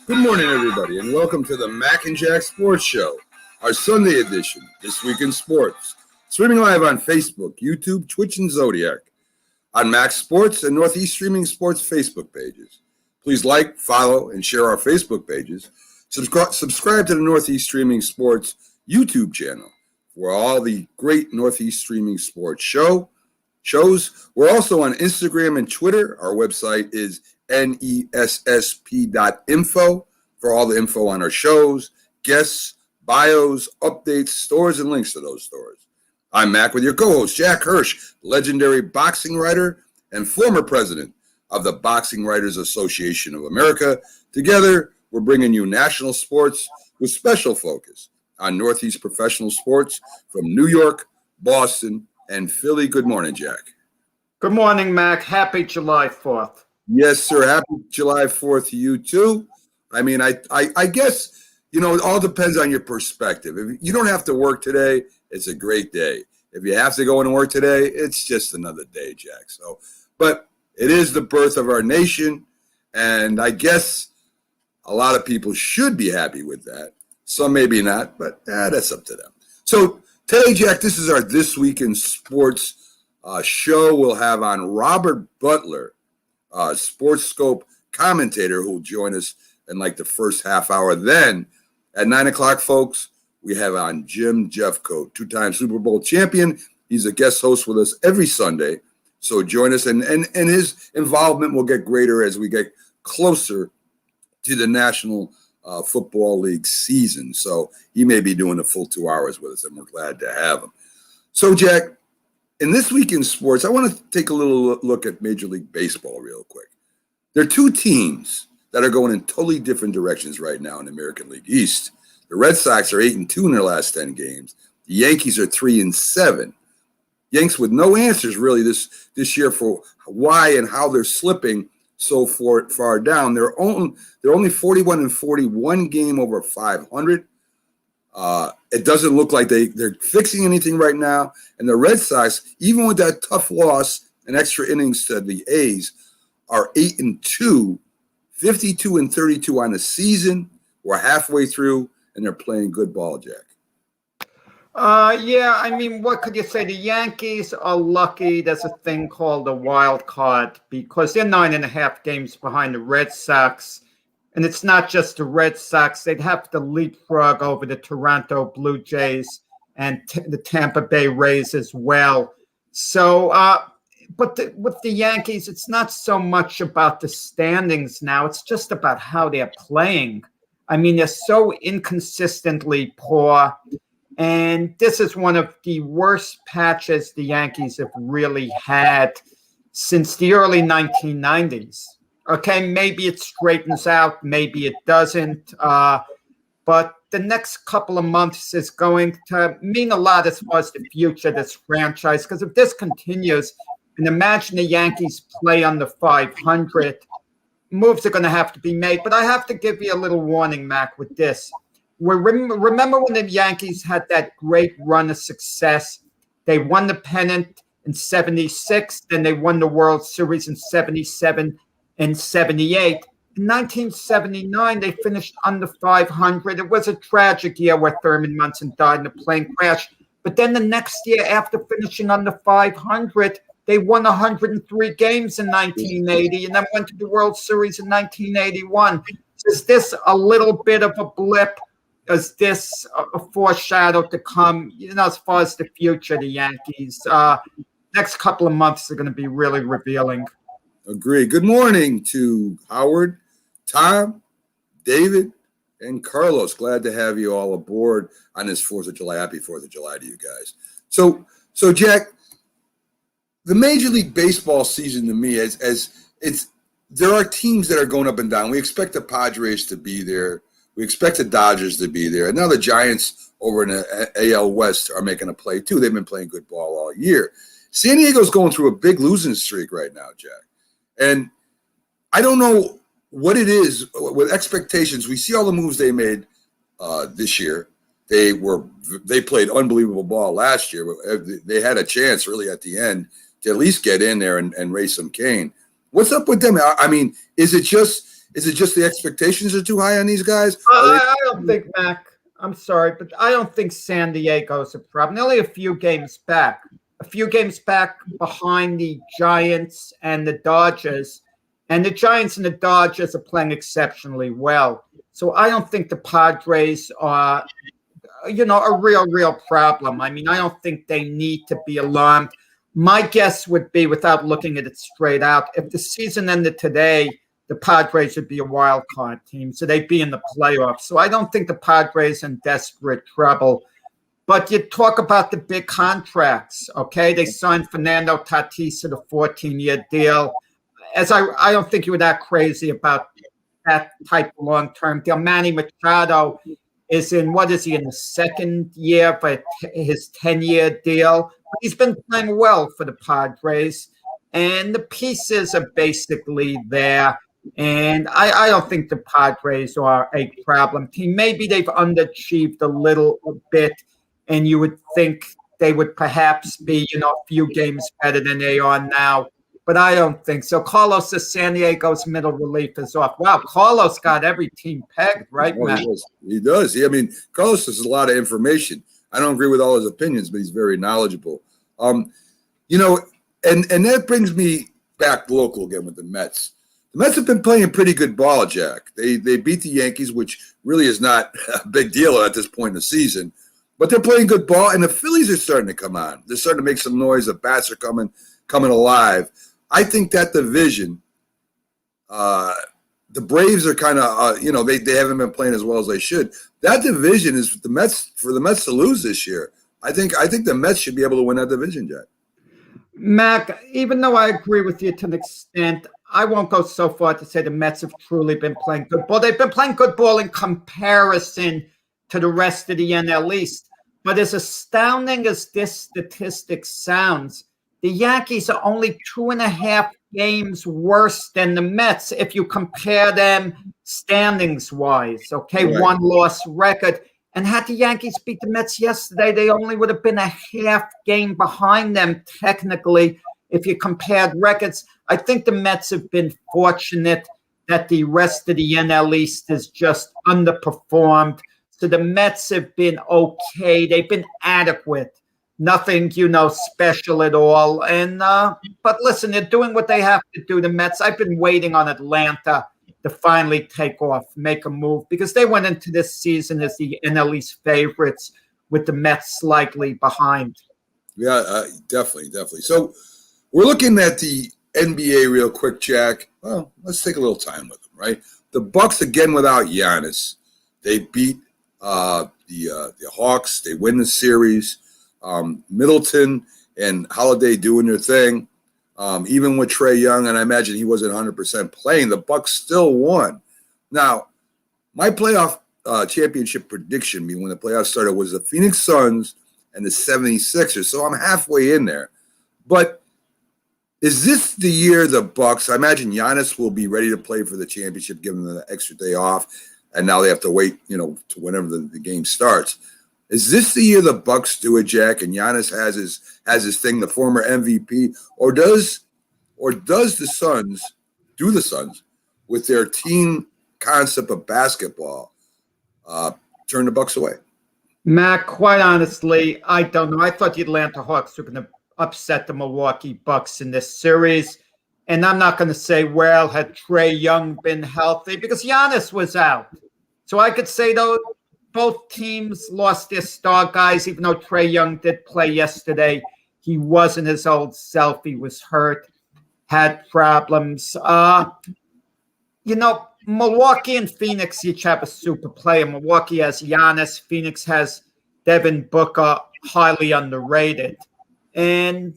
Good morning, everybody, and welcome to the Mac and Jack Sports Show, our Sunday edition, This Week in Sports. Streaming live on Facebook, YouTube, Twitch, and Zodiac, on Mac Sports and Northeast Streaming Sports Facebook pages. Please like, follow, and share our Facebook pages. Subscribe to the Northeast Streaming Sports YouTube channel for all the great Northeast Streaming Sports shows. We're also on Instagram and Twitter. Our website is nessp.info for all the info on our shows, guests, bios, updates, stores, and links to those stores. I'm Mac with your co-host, Jack Hirsch, legendary boxing writer and former president of the Boxing Writers Association of America. Together, we're bringing you national sports with special focus on Northeast professional sports from New York, Boston, and Philly. Good morning, Jack. Good morning, Mac. Happy July 4th. Yes, sir. Happy July 4th to you, too. I mean, I guess, it all depends on your perspective. If you don't have to work today, it's a great day. If you have to go into work today, it's just another day, Jack. But it is the birth of our nation, and I guess a lot of people should be happy with that. Some maybe not, but that's up to them. So today, Jack, this is our This Week in Sports show. We'll have on Robert Butler, Sports Scope commentator, who will join us in like the first half hour. Then at 9 o'clock, folks, we have on Jim Jeffcoat, two-time Super Bowl champion. He's a guest host with us every Sunday. So join us, and his involvement will get greater as we get closer to the National Football League season. So he may be doing a full 2 hours with us, and we're glad to have him. So, Jack, in This Week in Sports, I want to take a little look at Major League Baseball real quick. There are two teams that are going in totally different directions right now in the American League East. The Red Sox are 8-2 in their last 10 games. The Yankees are 3-7. Yanks with no answers really this year for why and how they're slipping so far down. They're only 41-40, one game over 500. It doesn't look like they're fixing anything right now. And the Red Sox, even with that tough loss and extra innings to the A's, are 8-2, 52-32 on the season. We're halfway through, and they're playing good ball, Jack. Yeah, I mean, what could you say? The Yankees are lucky there's a thing called a wild card because they're 9.5 games behind the Red Sox. And it's not just the Red Sox. They'd have to leapfrog over the Toronto Blue Jays and the Tampa Bay Rays as well. So, with the Yankees, it's not so much about the standings now. It's just about how they're playing. I mean, they're so inconsistently poor. And this is one of the worst patches the Yankees have really had since the early 1990s. Okay, maybe it straightens out, maybe it doesn't. But the next couple of months is going to mean a lot as far as the future of this franchise. Because if this continues, and imagine the Yankees play under 500, moves are going to have to be made. But I have to give you a little warning, Mac, with this. Remember when the Yankees had that great run of success? They won the pennant in 76, then they won the World Series in 77 and 78. In 1979, they finished under 500. It was a tragic year where Thurman Munson died in a plane crash. But then the next year, after finishing under 500, they won 103 games in 1980 and then went to the World Series in 1981. Is this a little bit of a blip? Is this a foreshadow to come, as far as the future of the Yankees? Next couple of months are going to be really revealing. Agree. Good morning to Howard, Tom, David, and Carlos. Glad to have you all aboard on this 4th of July. Happy 4th of July to you guys. So Jack, the Major League Baseball season to me, there are teams that are going up and down. We expect the Padres to be there. We expect the Dodgers to be there. And now the Giants over in the AL West are making a play, too. They've been playing good ball all year. San Diego's going through a big losing streak right now, Jack. And I don't know what it is with expectations. We see all the moves they made this year. They played unbelievable ball last year. They had a chance really at the end to at least get in there and raise some cane. What's up with them? I mean, is it just the expectations are too high on these guys? I don't think, Mac. I'm sorry, but I don't think San Diego's a problem. They're only a few games back behind the Giants and the Dodgers. And the Giants and the Dodgers are playing exceptionally well. So I don't think the Padres are, a real problem. I mean, I don't think they need to be alarmed. My guess would be, without looking at it straight out, if the season ended today, the Padres would be a wild card team. So they'd be in the playoffs. So I don't think the Padres are in desperate trouble. But you talk about the big contracts, okay? They signed Fernando Tatis to the 14-year deal. I don't think you were that crazy about that type of long-term deal. Manny Machado is in the second year for his 10-year deal. He's been playing well for the Padres, and the pieces are basically there. And I don't think the Padres are a problem team. Maybe they've underachieved a little bit, and you would think they would perhaps be, a few games better than they are now. But I don't think so. Carlos says San Diego's middle relief is off. Wow, Carlos got every team pegged, right, Matt? He does. I mean, Carlos has a lot of information. I don't agree with all his opinions, but he's very knowledgeable. And that brings me back local again with the Mets. The Mets have been playing pretty good ball, Jack. They beat the Yankees, which really is not a big deal at this point in the season. But they're playing good ball, and the Phillies are starting to come on. They're starting to make some noise. The bats are coming alive. I think that division, the Braves are kind of, they haven't been playing as well as they should. That division is for the Mets to lose this year. I think the Mets should be able to win that division, Jack. Mac, even though I agree with you to an extent, I won't go so far to say the Mets have truly been playing good ball. They've been playing good ball in comparison to the rest of the NL East. But as astounding as this statistic sounds, the Yankees are only 2.5 games worse than the Mets if you compare them standings-wise, okay? Right. One-loss record. And had the Yankees beat the Mets yesterday, they only would have been a half game behind them technically if you compared records. I think the Mets have been fortunate that the rest of the NL East has just underperformed. So the Mets have been okay. They've been adequate. Nothing, special at all. And but listen, they're doing what they have to do, the Mets. I've been waiting on Atlanta to finally take off, make a move, because they went into this season as the NL East favorites with the Mets slightly behind. Yeah, definitely. So we're looking at the NBA real quick, Jack. Well, let's take a little time with them, right? The Bucks, again, without Giannis. They beat the Hawks. They win the series. Middleton and Holiday doing their thing. Even with Trae Young, and I imagine he wasn't 100% playing, the Bucks still won. Now, my playoff championship prediction, when the playoffs started, was the Phoenix Suns and the 76ers. So I'm halfway in there. But is this the year the Bucks? I imagine Giannis will be ready to play for the championship, given the extra day off, and now they have to wait, to whenever the game starts. Is this the year the Bucks do it, Jack, and Giannis has his thing, the former MVP, or does the Suns with their team concept of basketball turn the Bucks away? Matt, quite honestly, I don't know. I thought the Atlanta Hawks were going to upset the Milwaukee Bucks in this series, and I'm not going to say, well, had Trae Young been healthy, because Giannis was out. So I could say, though, both teams lost their star guys, even though Trae Young did play yesterday. He wasn't his old self. He was hurt, had problems. Milwaukee and Phoenix each have a super player. Milwaukee has Giannis. Phoenix has Devin Booker, highly underrated. And,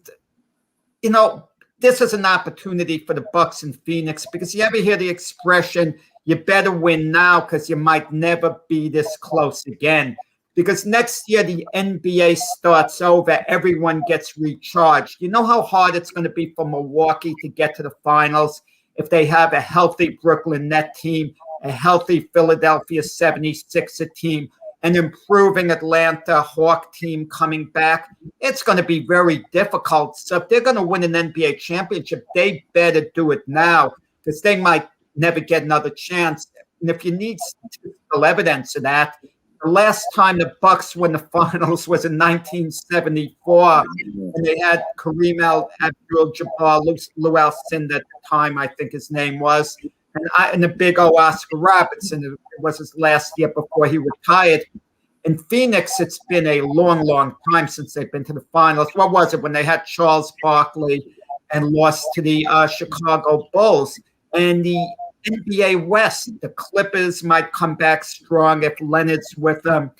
this is an opportunity for the Bucks and Phoenix, because you ever hear the expression, you better win now because you might never be this close again. Because next year the NBA starts over, everyone gets recharged. You know how hard it's going to be for Milwaukee to get to the finals if they have a healthy Brooklyn Net team, a healthy Philadelphia 76er team, an improving Atlanta Hawk team coming back. It's going to be very difficult. So if they're going to win an NBA championship, they better do it now because they might never get another chance. And if you need statistical evidence of that, the last time the Bucks won the finals was in 1974, and they had Kareem Abdul-Jabbar, Lou Alcindor at the time, I think his name was, and the big O Oscar Robertson. It was his last year before he retired. In Phoenix, it's been a long, long time since they've been to the finals. What was it when they had Charles Barkley and lost to the Chicago Bulls? And the NBA West, the Clippers might come back strong if Leonard's with them.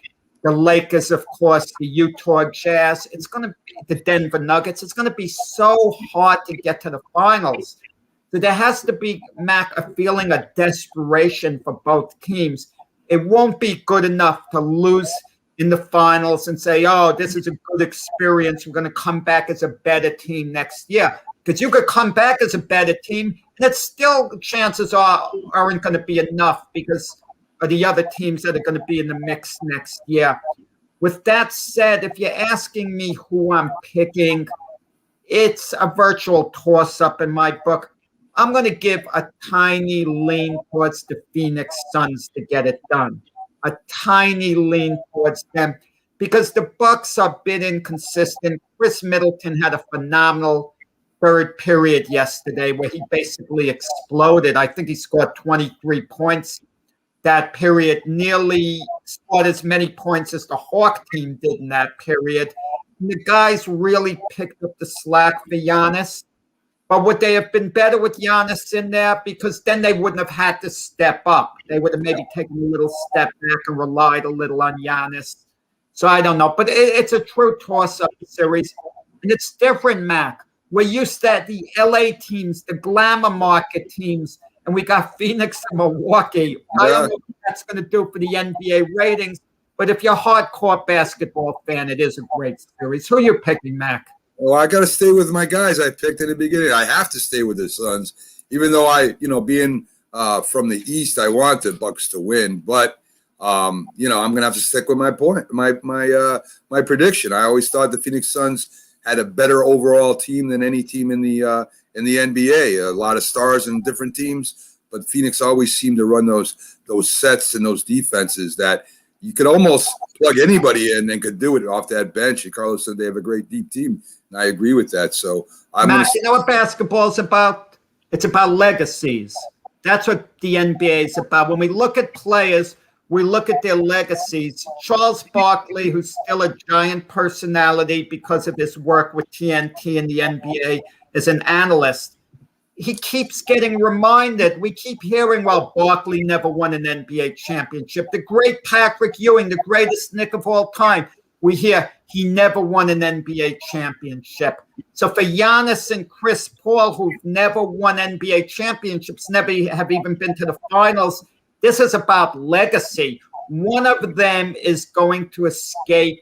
The Lakers, of course, the Utah Jazz. It's going to be the Denver Nuggets. It's going to be so hard to get to the finals. So there has to be, Mac, a feeling of desperation for both teams. It won't be good enough to lose in the finals and say, oh, this is a good experience. We're going to come back as a better team next year. Because you could come back as a better team, and it's still, chances aren't going to be enough because of the other teams that are going to be in the mix next year. With that said, if you're asking me who I'm picking, it's a virtual toss-up in my book. I'm going to give a tiny lean towards the Phoenix Suns to get it done. A tiny lean towards them because the Bucks are a bit inconsistent. Chris Middleton had a phenomenal third period yesterday where he basically exploded. I think he scored 23 points that period, nearly scored as many points as the Hawk team did in that period. And the guys really picked up the slack for Giannis. But would they have been better with Giannis in there? Because then they wouldn't have had to step up. They would have maybe taken a little step back and relied a little on Giannis. So I don't know. But it's a true toss-up series. And it's different, Mac. We're used to the LA teams, the glamour market teams, and we got Phoenix and Milwaukee. I don't know what that's going to do for the NBA ratings, but if you're a hardcore basketball fan, it is a great series. Who are you picking, Mac? Well, I got to stay with my guys I picked in the beginning. I have to stay with the Suns, even though being from the East, I want the Bucks to win. But I'm going to have to stick with my point, my prediction. I always thought the Phoenix Suns had a better overall team than any team in the NBA. A lot of stars in different teams, but Phoenix always seemed to run those sets and those defenses that you could almost plug anybody in and could do it off that bench. And Carlos said they have a great deep team, and I agree with that. So Matt, you know what basketball is about? It's about legacies. That's what the NBA is about. When we look at players, we look at their legacies. Charles Barkley, who's still a giant personality because of his work with TNT and the NBA as an analyst, he keeps getting reminded. We keep hearing, well, Barkley never won an NBA championship. The great Patrick Ewing, the greatest Knick of all time, we hear he never won an NBA championship. So for Giannis and Chris Paul, who've never won NBA championships, never have even been to the finals, this is about legacy. One of them is going to escape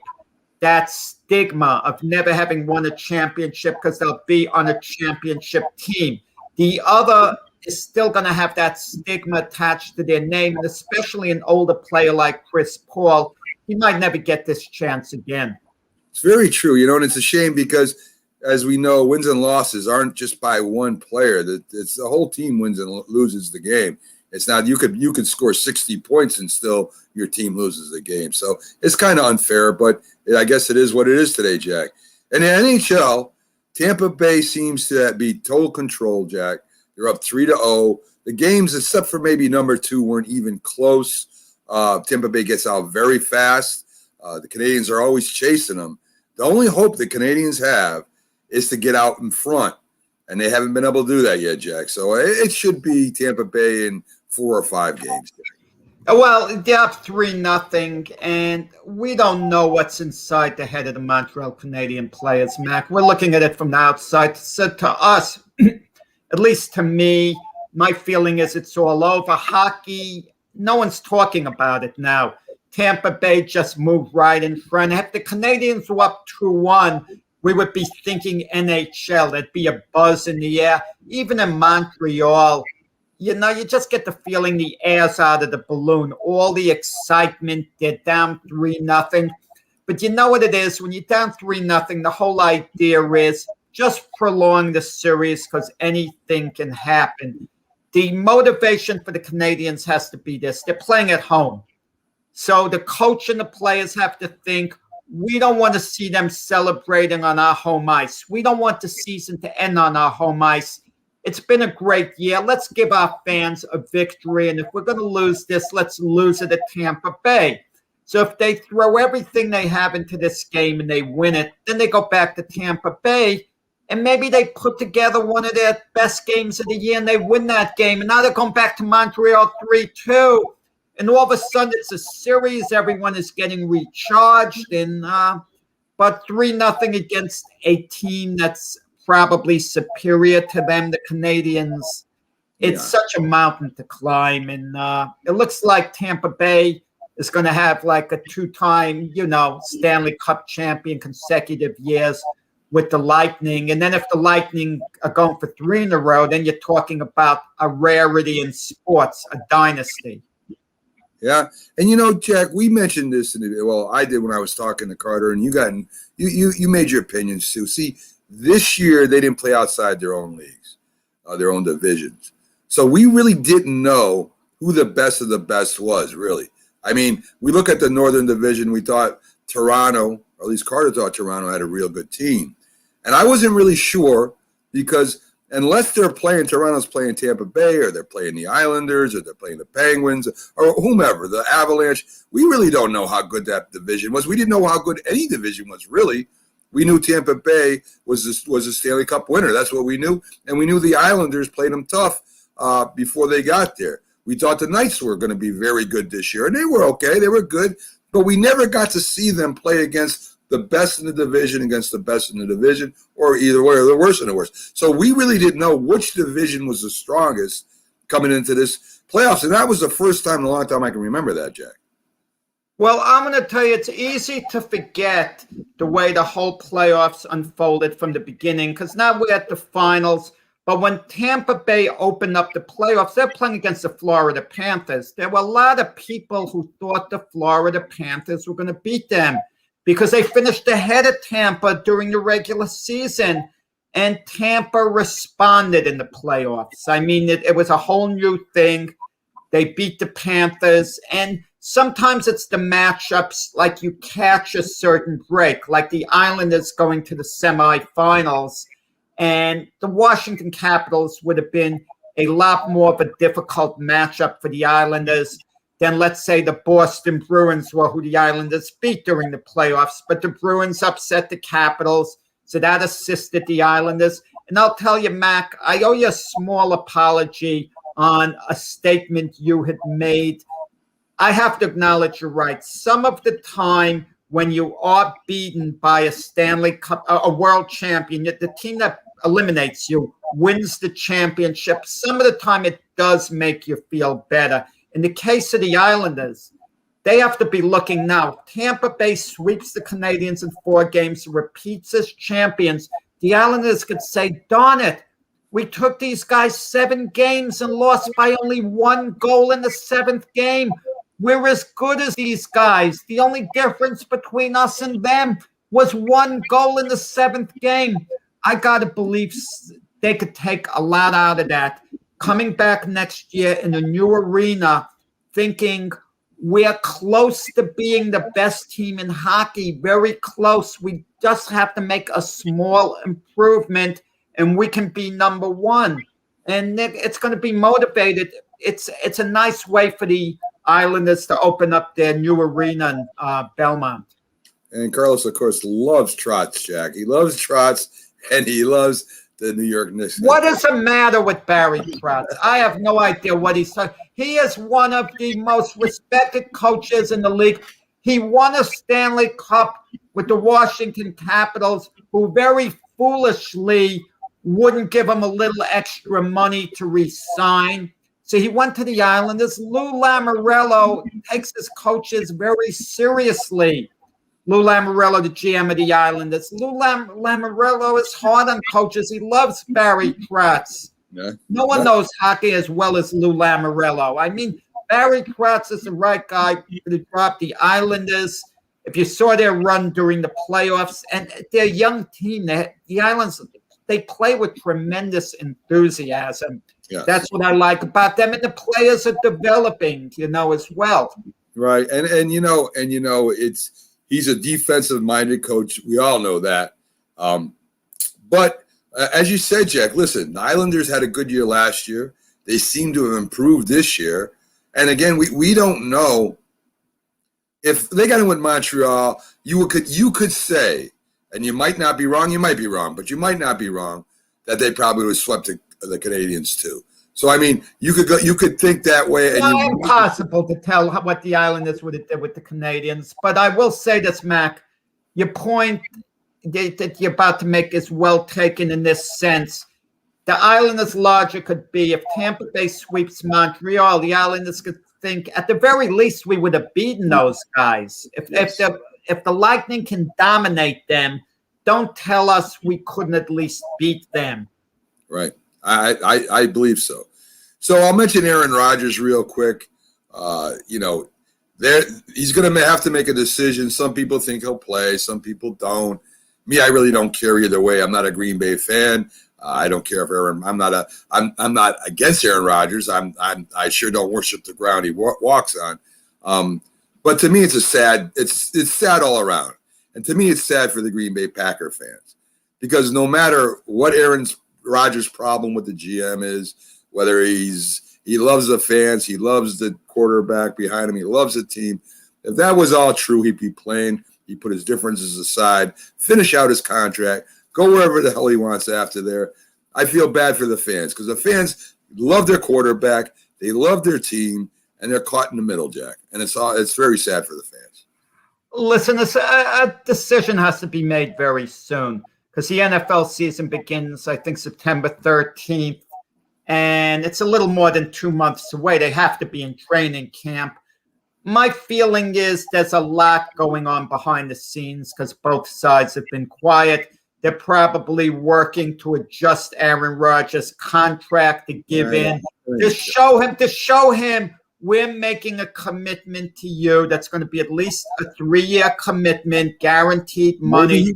that stigma of never having won a championship because they'll be on a championship team. The other is still going to have that stigma attached to their name, and especially an older player like Chris Paul, he might never get this chance again. It's very true, and it's a shame because, as we know, wins and losses aren't just by one player. It's the whole team wins and loses the game. It's not you could score 60 points and still your team loses the game. So it's kind of unfair, but I guess it is what it is today, Jack. In the NHL, Tampa Bay seems to be total control, Jack. They're up 3-0. The games, except for maybe number 2, weren't even close. Tampa Bay gets out very fast. The Canadians are always chasing them. The only hope the Canadians have is to get out in front, and they haven't been able to do that yet, Jack. So it should be Tampa Bay in 4 or 5 games. Well, they're up 3-0, and we don't know what's inside the head of the Montreal Canadian players, Mac. We're looking at it from the outside. So to us, at least to me, my feeling is it's all over. Hockey, no one's talking about it now. Tampa Bay just moved right in front. If the Canadians were up 2-1, we would be thinking NHL. There'd be a buzz in the air. Even in Montreal, you just get the feeling the air's out of the balloon. All the excitement, they're down 3-0. But you know what it is? When you're down 3-0, the whole idea is just prolong the series because anything can happen. The motivation for the Canadians has to be this. They're playing at home. So the coach and the players have to think, we don't want to see them celebrating on our home ice. We don't want the season to end on our home ice. It's been a great year. Let's give our fans a victory. And if we're going to lose this, let's lose it at Tampa Bay. So if they throw everything they have into this game and they win it, then they go back to Tampa Bay. And maybe they put together one of their best games of the year and they win that game. And now they're going back to Montreal 3-2. And all of a sudden it's a series. Everyone is getting recharged. And but 3-0 against a team that's probably superior to them, the Canadians. It's such a mountain to climb. And it looks like Tampa Bay is going to have like a 2-time, Stanley Cup champion consecutive years with the Lightning. And then if the Lightning are going for 3 in a row, then you're talking about a rarity in sports, a dynasty. Yeah. And Jack, we mentioned this I did when I was talking to Carter, and you made your opinions too. See, this year they didn't play outside their own leagues, their own divisions. So we really didn't know who the best of the best was, really. I mean, we look at the Northern Division, we thought Toronto, or at least Carter thought Toronto had a real good team. And I wasn't really sure because unless Toronto's playing Tampa Bay, or they're playing the Islanders, or they're playing the Penguins, or whomever, the Avalanche, we really don't know how good that division was. We didn't know how good any division was, really. We knew Tampa Bay was a Stanley Cup winner. That's what we knew. And we knew the Islanders played them tough before they got there. We thought the Knights were going to be very good this year, and they were okay. They were good. But we never got to see them play against the best in the division against the best in the division, or either way, or the worst and the worst. So we really didn't know which division was the strongest coming into this playoffs. And that was the first time in a long time I can remember that, Jack. Well, I'm going to tell you, it's easy to forget the way the whole playoffs unfolded from the beginning, because now we're at the finals. But when Tampa Bay opened up the playoffs, they're playing against the Florida Panthers. There were a lot of people who thought the Florida Panthers were going to beat them because they finished ahead of Tampa during the regular season. And Tampa responded in the playoffs. I mean, it was a whole new thing. They beat the Panthers. And sometimes it's the matchups, like you catch a certain break, like the Islanders going to the semifinals. And the Washington Capitals would have been a lot more of a difficult matchup for the Islanders than, let's say, the Boston Bruins were, who the Islanders beat during the playoffs. But the Bruins upset the Capitals, so that assisted the Islanders. And I'll tell you, Mac, I owe you a small apology on a statement you had made. I have to acknowledge you're right. Some of the time when you are beaten by a Stanley Cup, a world champion, the team that eliminates you wins the championship, some of the time it does make you feel better. In the case of the Islanders, they have to be looking now. Tampa Bay sweeps the Canadians in 4 games, repeats as champions. The Islanders could say, darn it, we took these guys 7 games and lost by only 1 goal in the 7th game. We're as good as these guys. The only difference between us and them was 1 goal in the 7th game. I got to believe they could take a lot out of that. Coming back next year in a new arena, thinking we're close to being the best team in hockey, very close. We just have to make a small improvement, and we can be number 1. And it's going to be motivated. It's a nice way for the Islanders to open up their new arena in Belmont. And Carlos, of course, loves Trotz, Jack. He loves Trotz, and he loves the New York Knicks. What is the matter with Barry Trotz? I have no idea what he's saying. He is one of the most respected coaches in the league. He won a Stanley Cup with the Washington Capitals, who very foolishly wouldn't give him a little extra money to resign. So he went to the Islanders. Lou Lamoriello takes his coaches very seriously. Lou Lamoriello, the GM of the Islanders. Lou Lamoriello is hard on coaches. He loves Barry Trotz. Yeah. No one knows hockey as well as Lou Lamoriello. I mean, Barry Trotz is the right guy to drop the Islanders. If you saw their run during the playoffs, and their young team, the Islanders, they play with tremendous enthusiasm. Yes. That's what I like about them, and the players are developing, as well. Right, and he's a defensive-minded coach. We all know that. But as you said, Jack, listen, the Islanders had a good year last year. They seem to have improved this year. And again, we don't know if they got in with Montreal. You could say, and you might not be wrong. You might be wrong, but you might not be wrong that they probably would have swept the Canadians too. So I mean, you could think that way. It's impossible to tell what the Islanders would have did with the Canadians. But I will say this, Mac, your point that you're about to make is well taken in this sense. The Islanders' logic could be if Tampa Bay sweeps Montreal, the Islanders could think at the very least we would have beaten those guys. If the Lightning can dominate them, don't tell us we couldn't at least beat them. Right. I believe so. So I'll mention Aaron Rodgers real quick. He's going to have to make a decision. Some people think he'll play. Some people don't. Me, I really don't care either way. I'm not a Green Bay fan. I don't care if I'm not against Aaron Rodgers. I sure don't worship the ground he walks on. But to me, it's sad all around. And to me, it's sad for the Green Bay Packer fans because no matter what Aaron Rodgers' problem with the GM is, whether he loves the fans, he loves the quarterback behind him, he loves the team. If that was all true, he'd be playing. He'd put his differences aside, finish out his contract, go wherever the hell he wants after there. I feel bad for the fans because the fans love their quarterback, they love their team, and they're caught in the middle, Jack. And it's very sad for the fans. Listen, a decision has to be made very soon because the NFL season begins, I think, September 13th, and it's a little more than 2 months away. They have to be in training camp. My feeling is there's a lot going on behind the scenes because both sides have been quiet. They're probably working to adjust Aaron Rodgers' contract to give in. To show him we're making a commitment to you that's going to be at least a 3-year commitment, guaranteed money.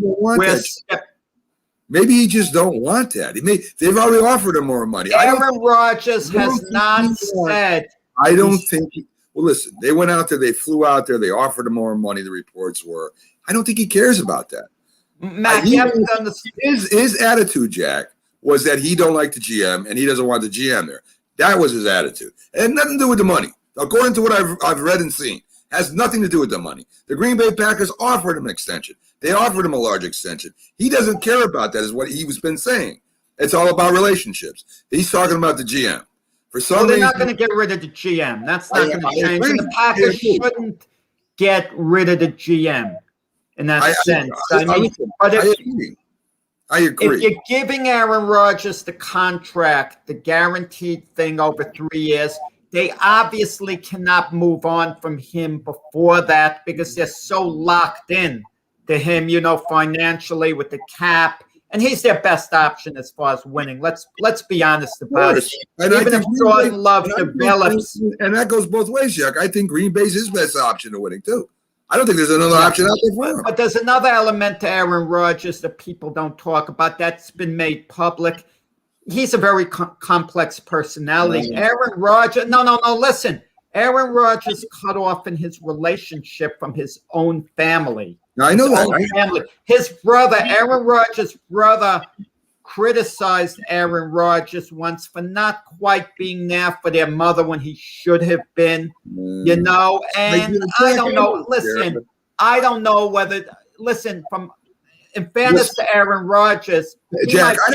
Maybe he just don't want that. They've already offered him more money. Aaron Rodgers has not said. I don't think. Well, listen, they went out there, they flew out there, they offered him more money, the reports were. I don't think he cares about that. Matt, his attitude, Jack, was that he don't like the GM and he doesn't want the GM there. That was his attitude. It had nothing to do with the money. According to what I've read and seen, has nothing to do with the money. The Green Bay Packers offered him an extension. They offered him a large extension. He doesn't care about that, is what he's been saying. It's all about relationships. He's talking about the GM. For some reason, they're not going to get rid of the GM. That's not going to change. And the Packers shouldn't get rid of the GM in that sense. I agree. If you're giving Aaron Rodgers the contract, the guaranteed thing over 3 years, they obviously cannot move on from him before that because they're so locked in to him, financially with the cap. And he's their best option as far as winning. Let's be honest about it. Even if Jordan Love develops. And that goes both ways, Jack. I think Green Bay's his best option to winning, too. I don't think there's another option out there for him. But there's another element to Aaron Rodgers that people don't talk about that's been made public. He's a very complex personality. Aaron Rodgers, listen. Aaron Rodgers cut off in his relationship from his own family. Now, I know that. Family. His brother, Aaron Rodgers' brother, criticized Aaron Rodgers once for not quite being there for their mother when he should have been, and I don't know. Listen, I don't know whether, in fairness to Aaron Rodgers, Jack, I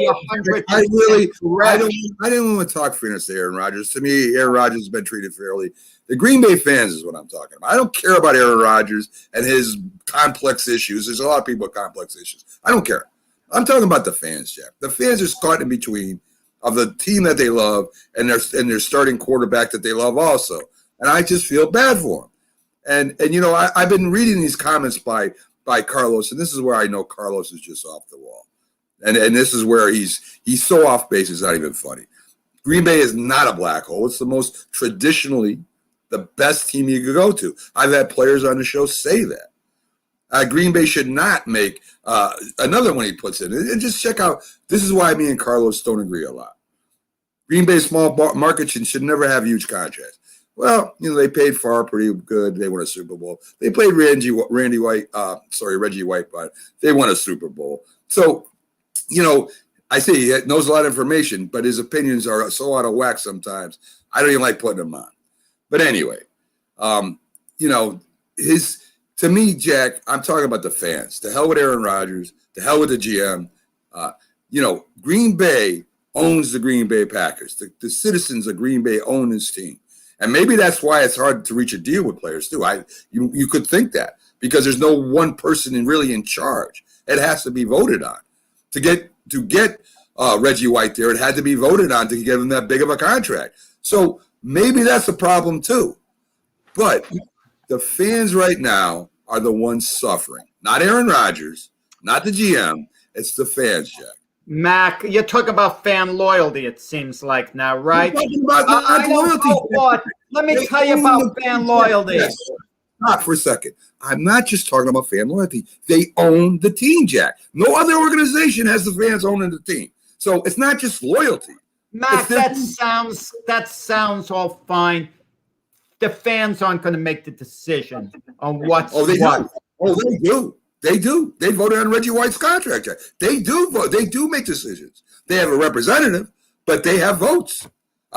didn't want to talk fairness to Aaron Rodgers. To me, Aaron Rodgers has been treated fairly. The Green Bay fans is what I'm talking about. I don't care about Aaron Rodgers and his complex issues. There's a lot of people with complex issues. I don't care. I'm talking about the fans, Jack. The fans are caught in between of the team that they love and their starting quarterback that they love also. And I just feel bad for him. And I've been reading these comments by Carlos, and this is where I know Carlos is just off the wall. And this is where he's so off base, it's not even funny. Green Bay is not a black hole. It's the most traditionally the best team you could go to. I've had players on the show say that. Green Bay should not make another one he puts in. And just check out, this is why me and Carlos don't agree a lot. Green Bay small market should never have huge contracts. Well, they paid Farr pretty good. They won a Super Bowl. They played Reggie White, but they won a Super Bowl. So, I say he knows a lot of information, but his opinions are so out of whack sometimes. I don't even like putting them on. But anyway, to me, Jack, I'm talking about the fans. To hell with Aaron Rodgers. To hell with the GM. Green Bay owns the Green Bay Packers. The citizens of Green Bay own this team. And maybe that's why it's hard to reach a deal with players, too. You could think that because there's no one person really in charge. It has to be voted on. To get Reggie White there, it had to be voted on to give him that big of a contract. So maybe that's a problem, too. But the fans right now are the ones suffering. Not Aaron Rodgers, not the GM. It's the fans, Jack. Mac, you're talking about fan loyalty, it seems like now, right? Let me tell you about fan loyalty. Yes. Stop for a second. I'm not just talking about fan loyalty. They own the team, Jack. No other organization has the fans owning the team. So it's not just loyalty. Mac, that sounds all fine. The fans aren't going to make the decision on what's what. They do. They do. They voted on Reggie White's contract, Jack. They do vote. They do make decisions. They have a representative, but they have votes.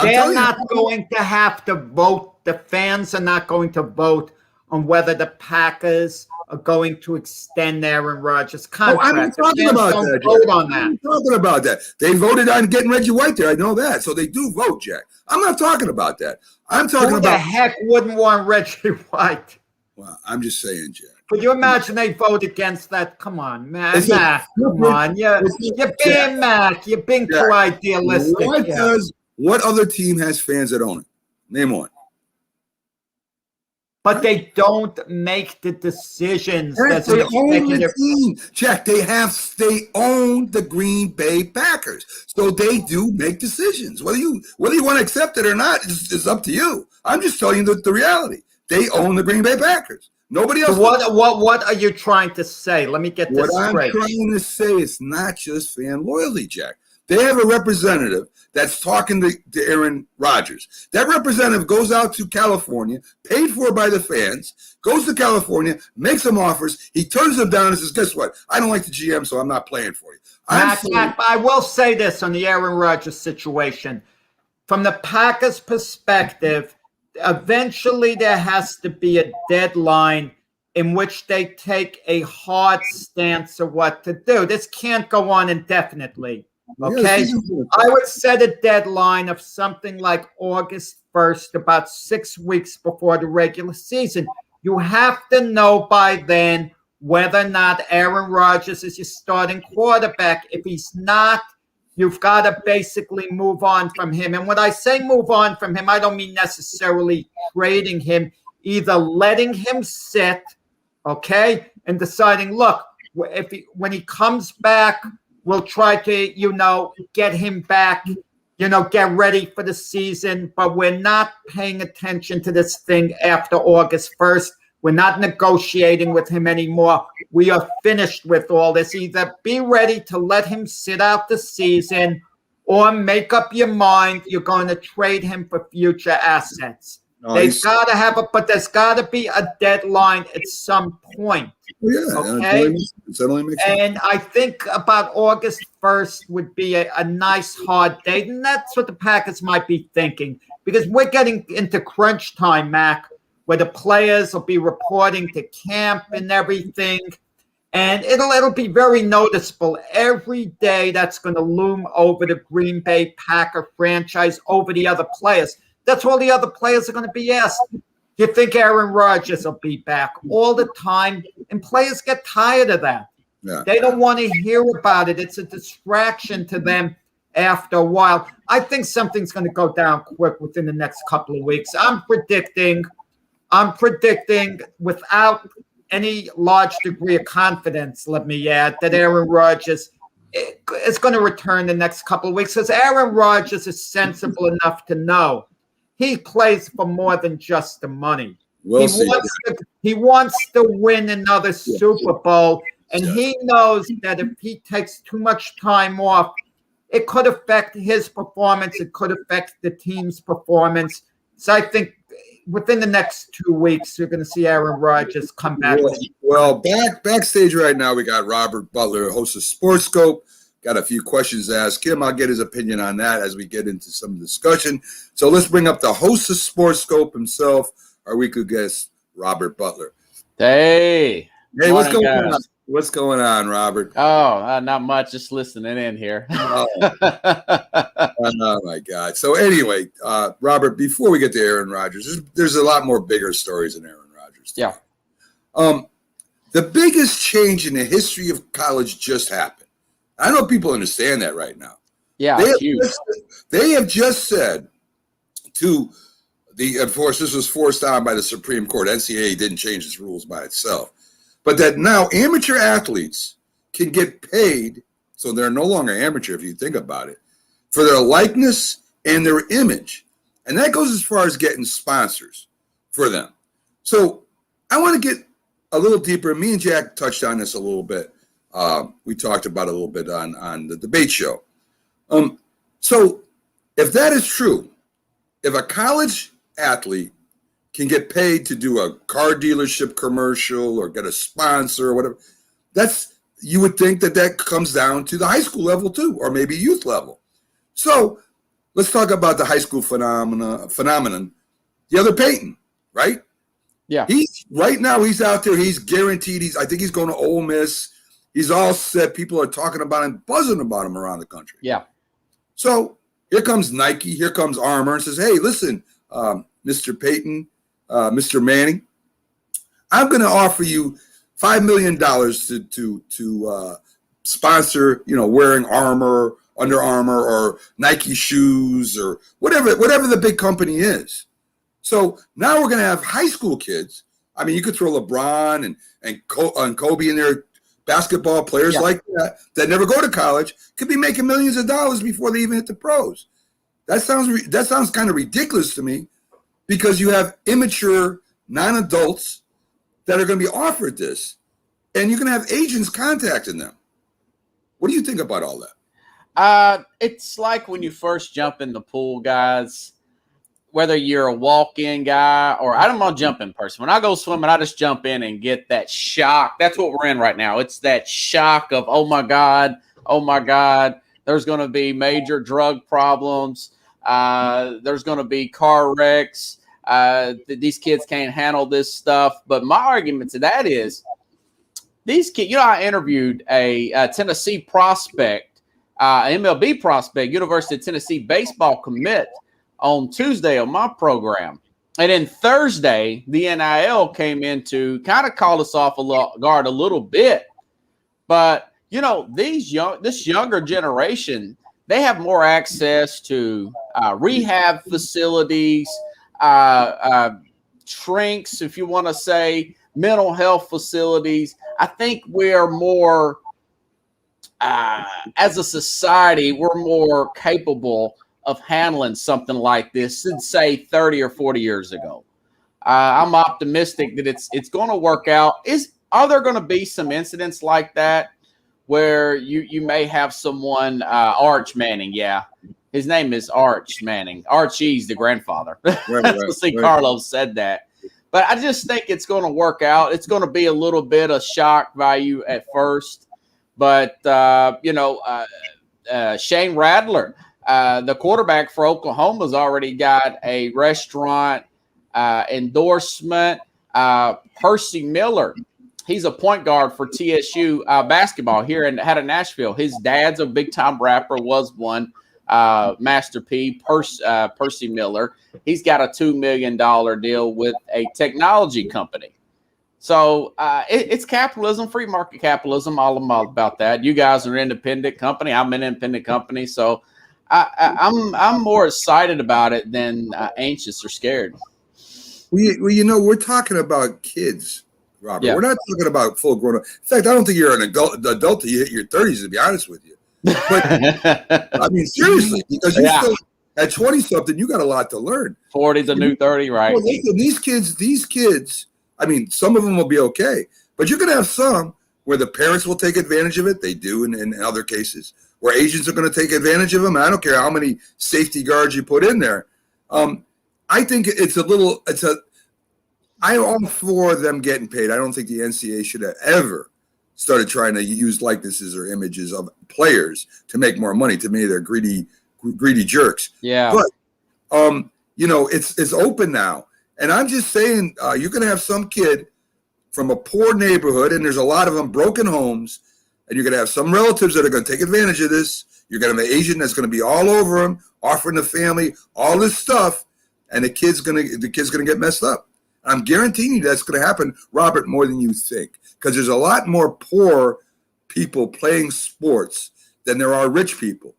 They're not going to have to vote. The fans are not going to vote on whether the Packers are going to extend Aaron Rodgers' contract. I'm not talking about that, vote on that. I'm talking about that. They voted on getting Reggie White there. I know that. So they do vote, Jack. I'm not talking about that. I'm talking Who about. the heck wouldn't want Reggie White? Well, I'm just saying, Jack. Could you imagine they vote against that? Come on, man. Mac, come on. You're being Mac. You're being too idealistic. What other team has fans that own it? Name one. But they don't make the decisions. They own the team. Jack, they own the Green Bay Packers. So they do make decisions. Whether you want to accept it or not is up to you. I'm just telling you the reality. They own the Green Bay Packers. Nobody else. So what are you trying to say? Let me get this straight. What I'm trying to say is not just fan loyalty, Jack. They have a representative that's talking to Aaron Rodgers. That representative goes out to California, paid for by the fans, goes to California, makes some offers. He turns them down and says, guess what? I don't like the GM, so I'm not playing for you. I will say this on the Aaron Rodgers situation. From the Packers' perspective, eventually there has to be a deadline in which they take a hard stance of what to do. This can't go on indefinitely. Okay, I would set a deadline of something like August 1st, about 6 weeks before the regular season. You have to know by then whether or not Aaron Rodgers is your starting quarterback. If he's not, you've got to basically move on from him. And when I say move on from him, I don't mean necessarily trading him, either letting him sit, okay, and deciding, look, when he comes back, we'll try to, get him back, get ready for the season. But we're not paying attention to this thing after August 1st. We're not negotiating with him anymore. We are finished with all this. Either be ready to let him sit out the season or make up your mind you're going to trade him for future assets. They've got to have but there's got to be a deadline at some point. Yeah, okay. That only makes sense. And I think about August 1st would be a nice hard date, and that's what the Packers might be thinking, because we're getting into crunch time, Mac, where the players will be reporting to camp and everything, and it'll be very noticeable every day. That's going to loom over the Green Bay Packer franchise, over the other players. That's all the other players are going to be asked. Do you think Aaron Rodgers will be back all the time? And players get tired of that. Yeah. They don't want to hear about it. It's a distraction to them after a while. I think something's going to go down quick within the next couple of weeks. I'm predicting without any large degree of confidence, let me add, that Aaron Rodgers is going to return the next couple of weeks because Aaron Rodgers is sensible enough to know he plays for more than just the money. He wants to win another Super Bowl, and he knows that if he takes too much time off, it could affect his performance. It could affect the team's performance. So I think within the next 2 weeks, you're going to see Aaron Rodgers come back. Well, backstage right now, we got Robert Butler, host of Sports Scope. Got a few questions to ask him. I'll get his opinion on that as we get into some discussion. So let's bring up the host of Sports Scope himself, our weekly guest, Robert Butler. Hey, what's going on? What's going on, Robert? Oh, not much. Just listening in here. Oh my God. So anyway, Robert, before we get to Aaron Rodgers, there's a lot more bigger stories than Aaron Rodgers. Yeah. The biggest change in the history of college just happened. I know people understand that right now. Yeah, they have just said to of course, this was forced on by the Supreme Court. NCAA didn't change its rules by itself. But that now amateur athletes can get paid, so they're no longer amateur if you think about it, for their likeness and their image. And that goes as far as getting sponsors for them. So I want to get a little deeper. Me and Jack touched on this a little bit. We talked about it a little bit on the debate show. So if that is true, if a college athlete can get paid to do a car dealership commercial or get a sponsor or whatever, you would think that comes down to the high school level too, or maybe youth level. So let's talk about the high school phenomenon. The other Peyton, right? Yeah. Right now he's out there. He's guaranteed. I think he's going to Ole Miss. He's all set. People are talking about him, buzzing about him around the country. Yeah. So here comes Nike. Here comes Armour and says, "Hey, listen, Mr. Peyton, Mr. Manning, I'm going to offer you $5 million to sponsor, wearing Armour, Under Armour, or Nike shoes, or whatever the big company is." So now we're going to have high school kids. I mean, you could throw LeBron and Kobe in there, basketball players like that never go to college, could be making millions of dollars before they even hit the pros. That sounds kind of ridiculous to me, because you have immature non-adults that are going to be offered this, and you're going to have agents contacting them. What do you think about all that? It's like when you first jump in the pool, guys, whether you're a walk-in guy or I'm not a jumping person. When I go swimming, I just jump in and get that shock. That's what we're in right now. It's that shock of, oh my God, there's going to be major drug problems. There's going to be car wrecks. These kids can't handle this stuff. But my argument to that is these kids, I interviewed a Tennessee prospect, MLB prospect, University of Tennessee baseball commit on Tuesday on my program. And then Thursday, the NIL came in to kind of call us off guard a little bit. But, this younger generation, they have more access to rehab facilities, shrinks, if you want to say, mental health facilities. I think we're more, as a society, we're more capable of handling something like this than, say, 30 or 40 years ago. I'm optimistic that it's going to work out. Are there going to be some incidents like that where you may have someone, Arch Manning, his name is Arch Manning. Archie's the grandfather. Right. Carlos said that. But I just think it's going to work out. It's going to be a little bit of shock value at first. But, Shane Rattler, the quarterback for Oklahoma's already got a restaurant endorsement. Percy Miller, he's a point guard for TSU basketball here out of Nashville. His dad's a big-time rapper, was one, Master P, Percy Miller. He's got a $2 million deal with a technology company. So it's capitalism, free market capitalism, all about that. You guys are an independent company. I'm an independent company. So I'm more excited about it than anxious or scared. Well, we're talking about kids, Robert. Yeah. We're not talking about full grown up. In fact, I don't think you're an adult till you hit your 30s, to be honest with you. But I mean, seriously, because you Yeah. still at 20-something, you got a lot to learn. 40's a new 30, right? Well, listen, these kids, I mean, some of them will be okay, but you're going to have some where the parents will take advantage of it. They do in other cases where agents are going to take advantage of them. I don't care how many safety guards you put in there. I think I'm all for them getting paid. I don't think the NCAA should have ever started trying to use likenesses or images of players to make more money. To me, they're greedy jerks. Yeah. But it's open now, and I'm just saying, you're going to have some kid from a poor neighborhood, and there's a lot of them, broken homes, and you're going to have some relatives that are going to take advantage of this. You're going to have an agent that's going to be all over them, offering the family all this stuff, and the kid's going to get messed up. I'm guaranteeing you that's going to happen, Robert, more than you think, because there's a lot more poor people playing sports than there are rich people.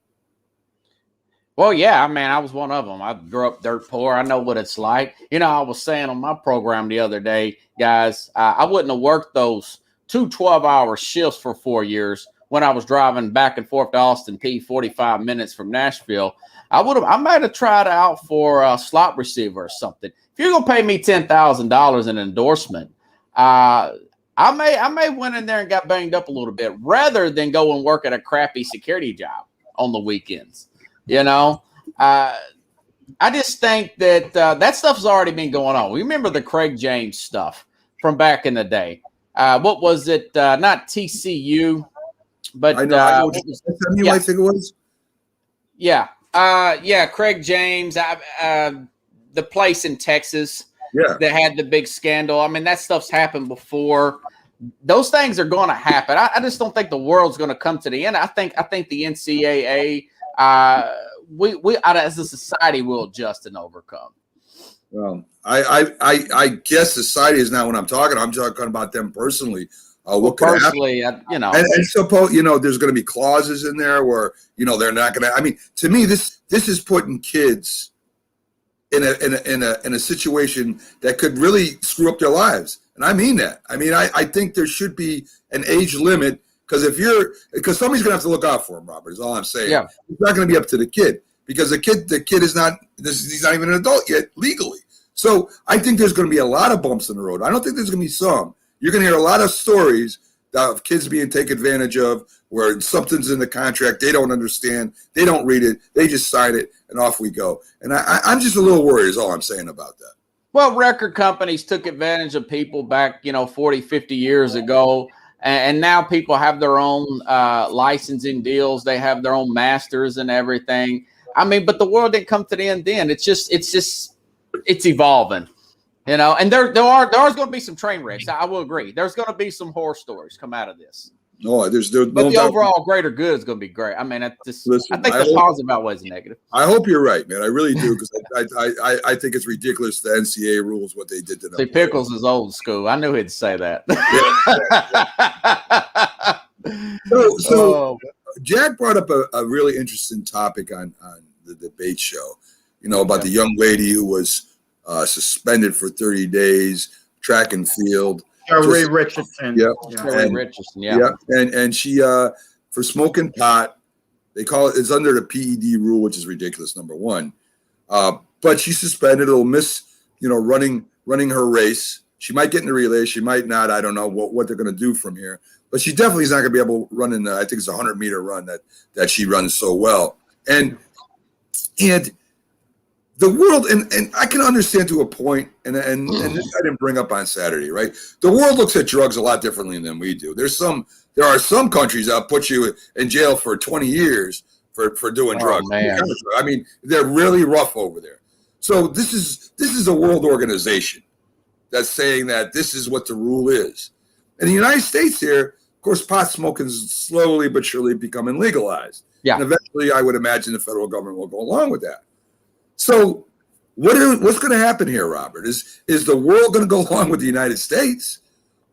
Well, yeah, I mean, I was one of them. I grew up dirt poor. I know what it's like. I was saying on my program the other day, guys, I wouldn't have worked those 2 12-hour shifts for 4 years when I was driving back and forth to Austin P 45 minutes from Nashville. I might have tried out for a slot receiver or something. If you're going to pay me $10,000 in endorsement, I may went in there and got banged up a little bit rather than go and work at a crappy security job on the weekends. I just think that that stuff's already been going on. We remember the Craig James stuff from back in the day. What was it? Not TCU, but I know SMU, I think it was. Yeah. Craig James, the place in Texas that had the big scandal. I mean, that stuff's happened before. Those things are going to happen. I just don't think the world's going to come to the end. I think the NCAA, we as a society will adjust and overcome. Well, I guess society is not what I'm talking. I'm talking about them personally. What could happen? And suppose there's going to be clauses in there where they're not going to. I mean, to me, this is putting kids in a situation that could really screw up their lives, and I mean that. I mean, I think there should be an age limit. Because somebody's gonna have to look out for him, Robert. Is all I'm saying. Yeah. It's not gonna be up to the kid because the kid is not. He's not even an adult yet legally. So I think there's gonna be a lot of bumps in the road. I don't think there's gonna be some. You're gonna hear a lot of stories of kids being taken advantage of, where something's in the contract they don't understand, they don't read it, they just sign it, and off we go. And I'm just a little worried. Is all I'm saying about that. Well, record companies took advantage of people back, 40, 50 years ago. And now people have their own licensing deals. They have their own masters and everything. I mean, but the world didn't come to the end then. It's evolving, And there's going to be some train wrecks. I will agree. There's going to be some horror stories come out of this. No, but the overall greater good is going to be great. I mean, I think the positive outweighs the negative. I hope you're right, man. I really do, because I think it's ridiculous the NCAA rules what they did to them. See, Pickles is old school. I knew he'd say that. So Jack brought up a really interesting topic on the debate show, about the young lady who was suspended for 30 days, track and field. Ray Richardson. Richardson. And she for smoking pot, they call it's under the PED rule, which is ridiculous, number one. But she's suspended. It'll miss, running her race. She might get in the relay. She might not. I don't know what they're going to do from here. But she definitely is not going to be able to run in I think it's a 100-meter run that she runs so well. And the world, and I can understand to a point, and this I didn't bring up on Saturday, right? The world looks at drugs a lot differently than we do. There are some countries that put you in jail for 20 years for doing drugs. Man. I mean, they're really rough over there. So this is a world organization that's saying that this is what the rule is. In the United States here, of course, pot smoking is slowly but surely becoming legalized. Yeah. And eventually, I would imagine the federal government will go along with that. So what's going to happen here, Robert? Is the world going to go along with the United States,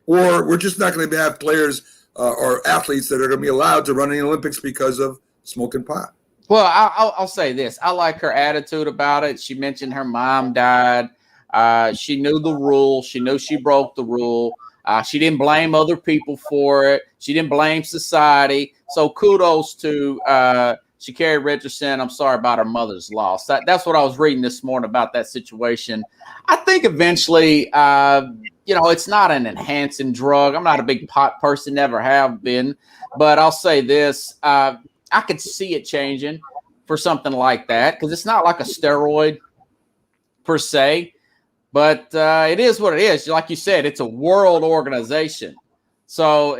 or we're just not going to have players or athletes that are going to be allowed to run in the Olympics because of smoking pot? Well, I'll say this. I like her attitude about it. She mentioned her mom died. She knew the rule. She knew she broke the rule. She didn't blame other people for it. She didn't blame society. So kudos to Sha'Carri Richardson. I'm sorry about her mother's loss. That's what I was reading this morning about that situation. I think eventually, it's not an enhancing drug. I'm not a big pot person, never have been. But I'll say this. I could see it changing for something like that because it's not like a steroid per se. But it is what it is. Like you said, it's a world organization. So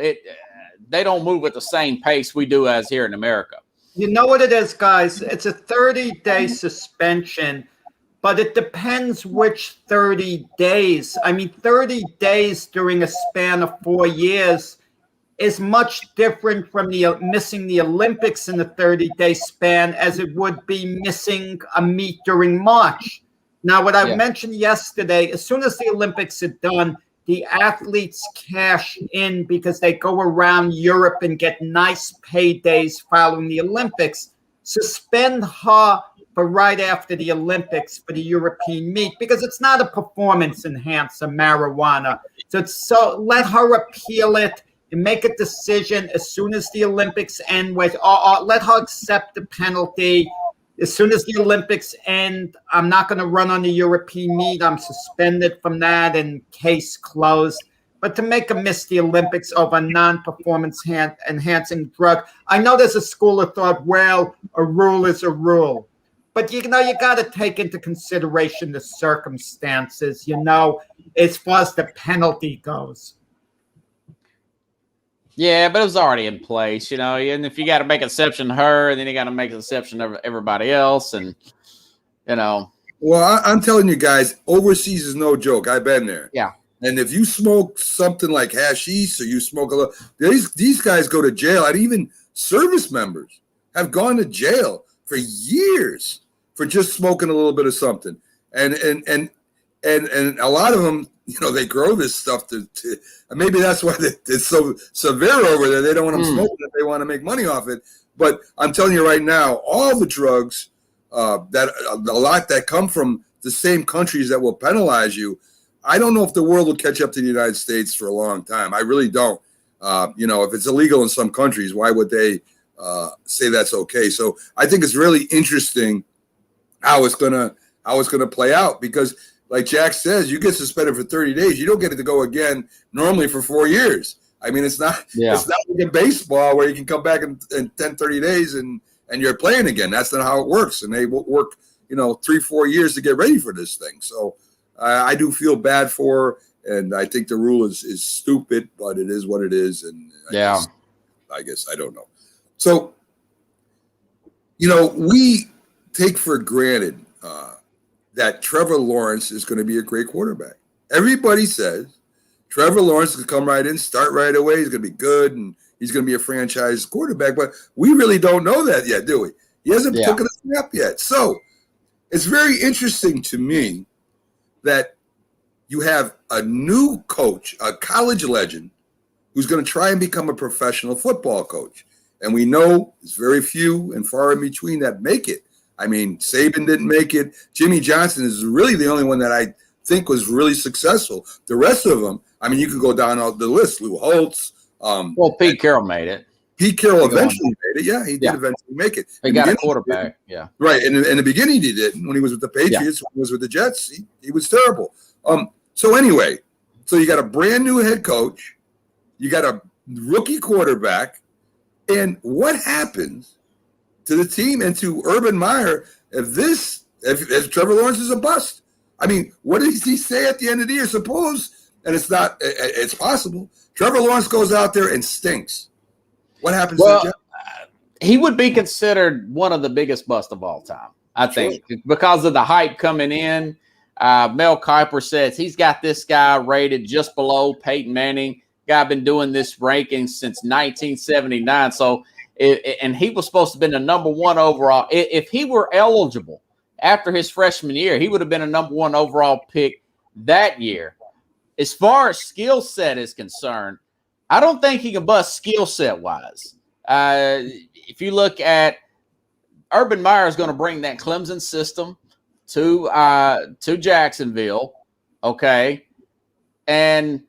they don't move at the same pace we do as here in America. You know what it is, guys? It's a 30-day suspension, but it depends which 30 days. I mean, 30 days during a span of 4 years is much different from missing the Olympics in the 30-day span as it would be missing a meet during March. Now, what I mentioned yesterday, as soon as the Olympics are done, the athletes cash in because they go around Europe and get nice paydays following the Olympics. Suspend her for right after the Olympics for the European meet because it's not a performance enhancer, marijuana. So let her appeal it and make a decision as soon as the Olympics end with, let her accept the penalty. As soon as the Olympics end, I'm not going to run on the European meet. I'm suspended from that and case closed. But to make her miss the Olympics over a non-performance enhancing drug, I know there's a school of thought, well, a rule is a rule. But, you got to take into consideration the circumstances, as far as the penalty goes. Yeah, but it was already in place, and if you got to make an exception to her, then you got to make an exception to everybody else. And, Well, I'm telling you guys, overseas is no joke. I've been there. Yeah. And if you smoke something like hashish or you smoke a lot, these guys go to jail. And even service members have gone to jail for years for just smoking a little bit of something. And a lot of them, they grow this stuff to maybe that's why it's so severe over there. They don't want them smoking it. They want to make money off it. But I'm telling you right now, all the drugs a lot that come from the same countries that will penalize you, I don't know if the world will catch up to the United States for a long time. I really don't. If it's illegal in some countries, why would they say that's okay? So I think it's really interesting how it's gonna play out because, like Jack says, you get suspended for 30 days. You don't get to go again normally for 4 years. I mean, it's not like in baseball where you can come back in 10, 30 days and you're playing again. That's not how it works. And they work, 3-4 years to get ready for this thing. So I do feel bad for her, and I think the rule is stupid, but it is what it is. And I guess I don't know. So, we take for granted that Trevor Lawrence is going to be a great quarterback. Everybody says Trevor Lawrence can come right in, start right away. He's going to be good, and he's going to be a franchise quarterback. But we really don't know that yet, do we? He hasn't taken a snap yet. So it's very interesting to me that you have a new coach, a college legend, who's going to try and become a professional football coach. And we know it's very few and far in between that make it. I mean, Saban didn't make it. Jimmy Johnson is really the only one that I think was really successful. The rest of them, I mean, you could go down the list. Lou Holtz. Pete Carroll made it. Pete Carroll eventually made it. Yeah, he did eventually make it. He got a quarterback. Yeah. Right. In the beginning, he didn't. When he was with the Patriots, when he was with the Jets, he was terrible. So anyway, you got a brand new head coach. You got a rookie quarterback. And what happens to the team and to Urban Meyer if Trevor Lawrence is a bust? I mean, what does he say at the end of the year? Suppose, and it's possible, Trevor Lawrence goes out there and stinks. What happens to the Jets? He would be considered one of the biggest busts of all time, I think, because of the hype coming in. Mel Kiper says he's got this guy rated just below Peyton Manning. Guy been doing this ranking since 1979. So, and he was supposed to have been the number one overall. If he were eligible after his freshman year, he would have been a number one overall pick that year. As far as skill set is concerned, I don't think he can bust skill set wise. If you look at Urban Meyer is going to bring that Clemson system to Jacksonville, okay, and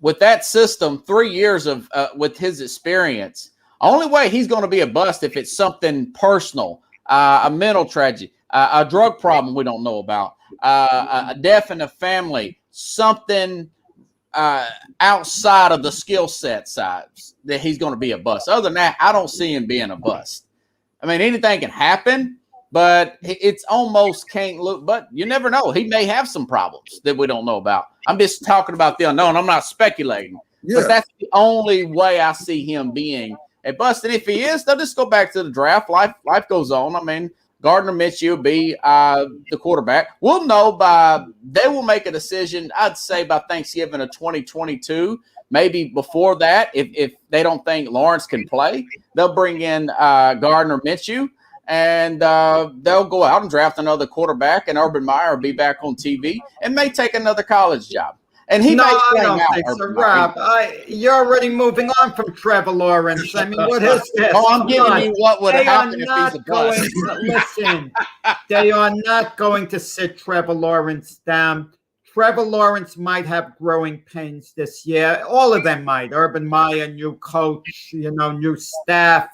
with that system, 3 years of with his experience, only way he's going to be a bust if it's something personal, a mental tragedy, a drug problem we don't know about, a death in the family, something outside of the skill set sides that he's going to be a bust. Other than that, I don't see him being a bust. I mean, anything can happen, but it's almost can't look. But you never know. He may have some problems that we don't know about. I'm just talking about the unknown. I'm not speculating. Yeah. But that's the only way I see him being a bust. And if he is, they'll just go back to the draft. Life goes on. I mean, Gardner Minshew will be the quarterback. We'll know they will make a decision, I'd say, by Thanksgiving of 2022. Maybe before that, if they don't think Lawrence can play, they'll bring in Gardner Minshew, and they'll go out and draft another quarterback, and Urban Meyer will be back on TV and may take another college job. And he No, may I hang don't out, think so, Urban Meyer. Rob. You're already moving on from Trevor Lawrence. I mean, what is this? Oh, I'm Come giving on. you what would They are happen if not he's a going bust. to listen. They are not going to sit Trevor Lawrence down. Trevor Lawrence might have growing pains this year. All of them might. Urban Meyer, new coach, new staff,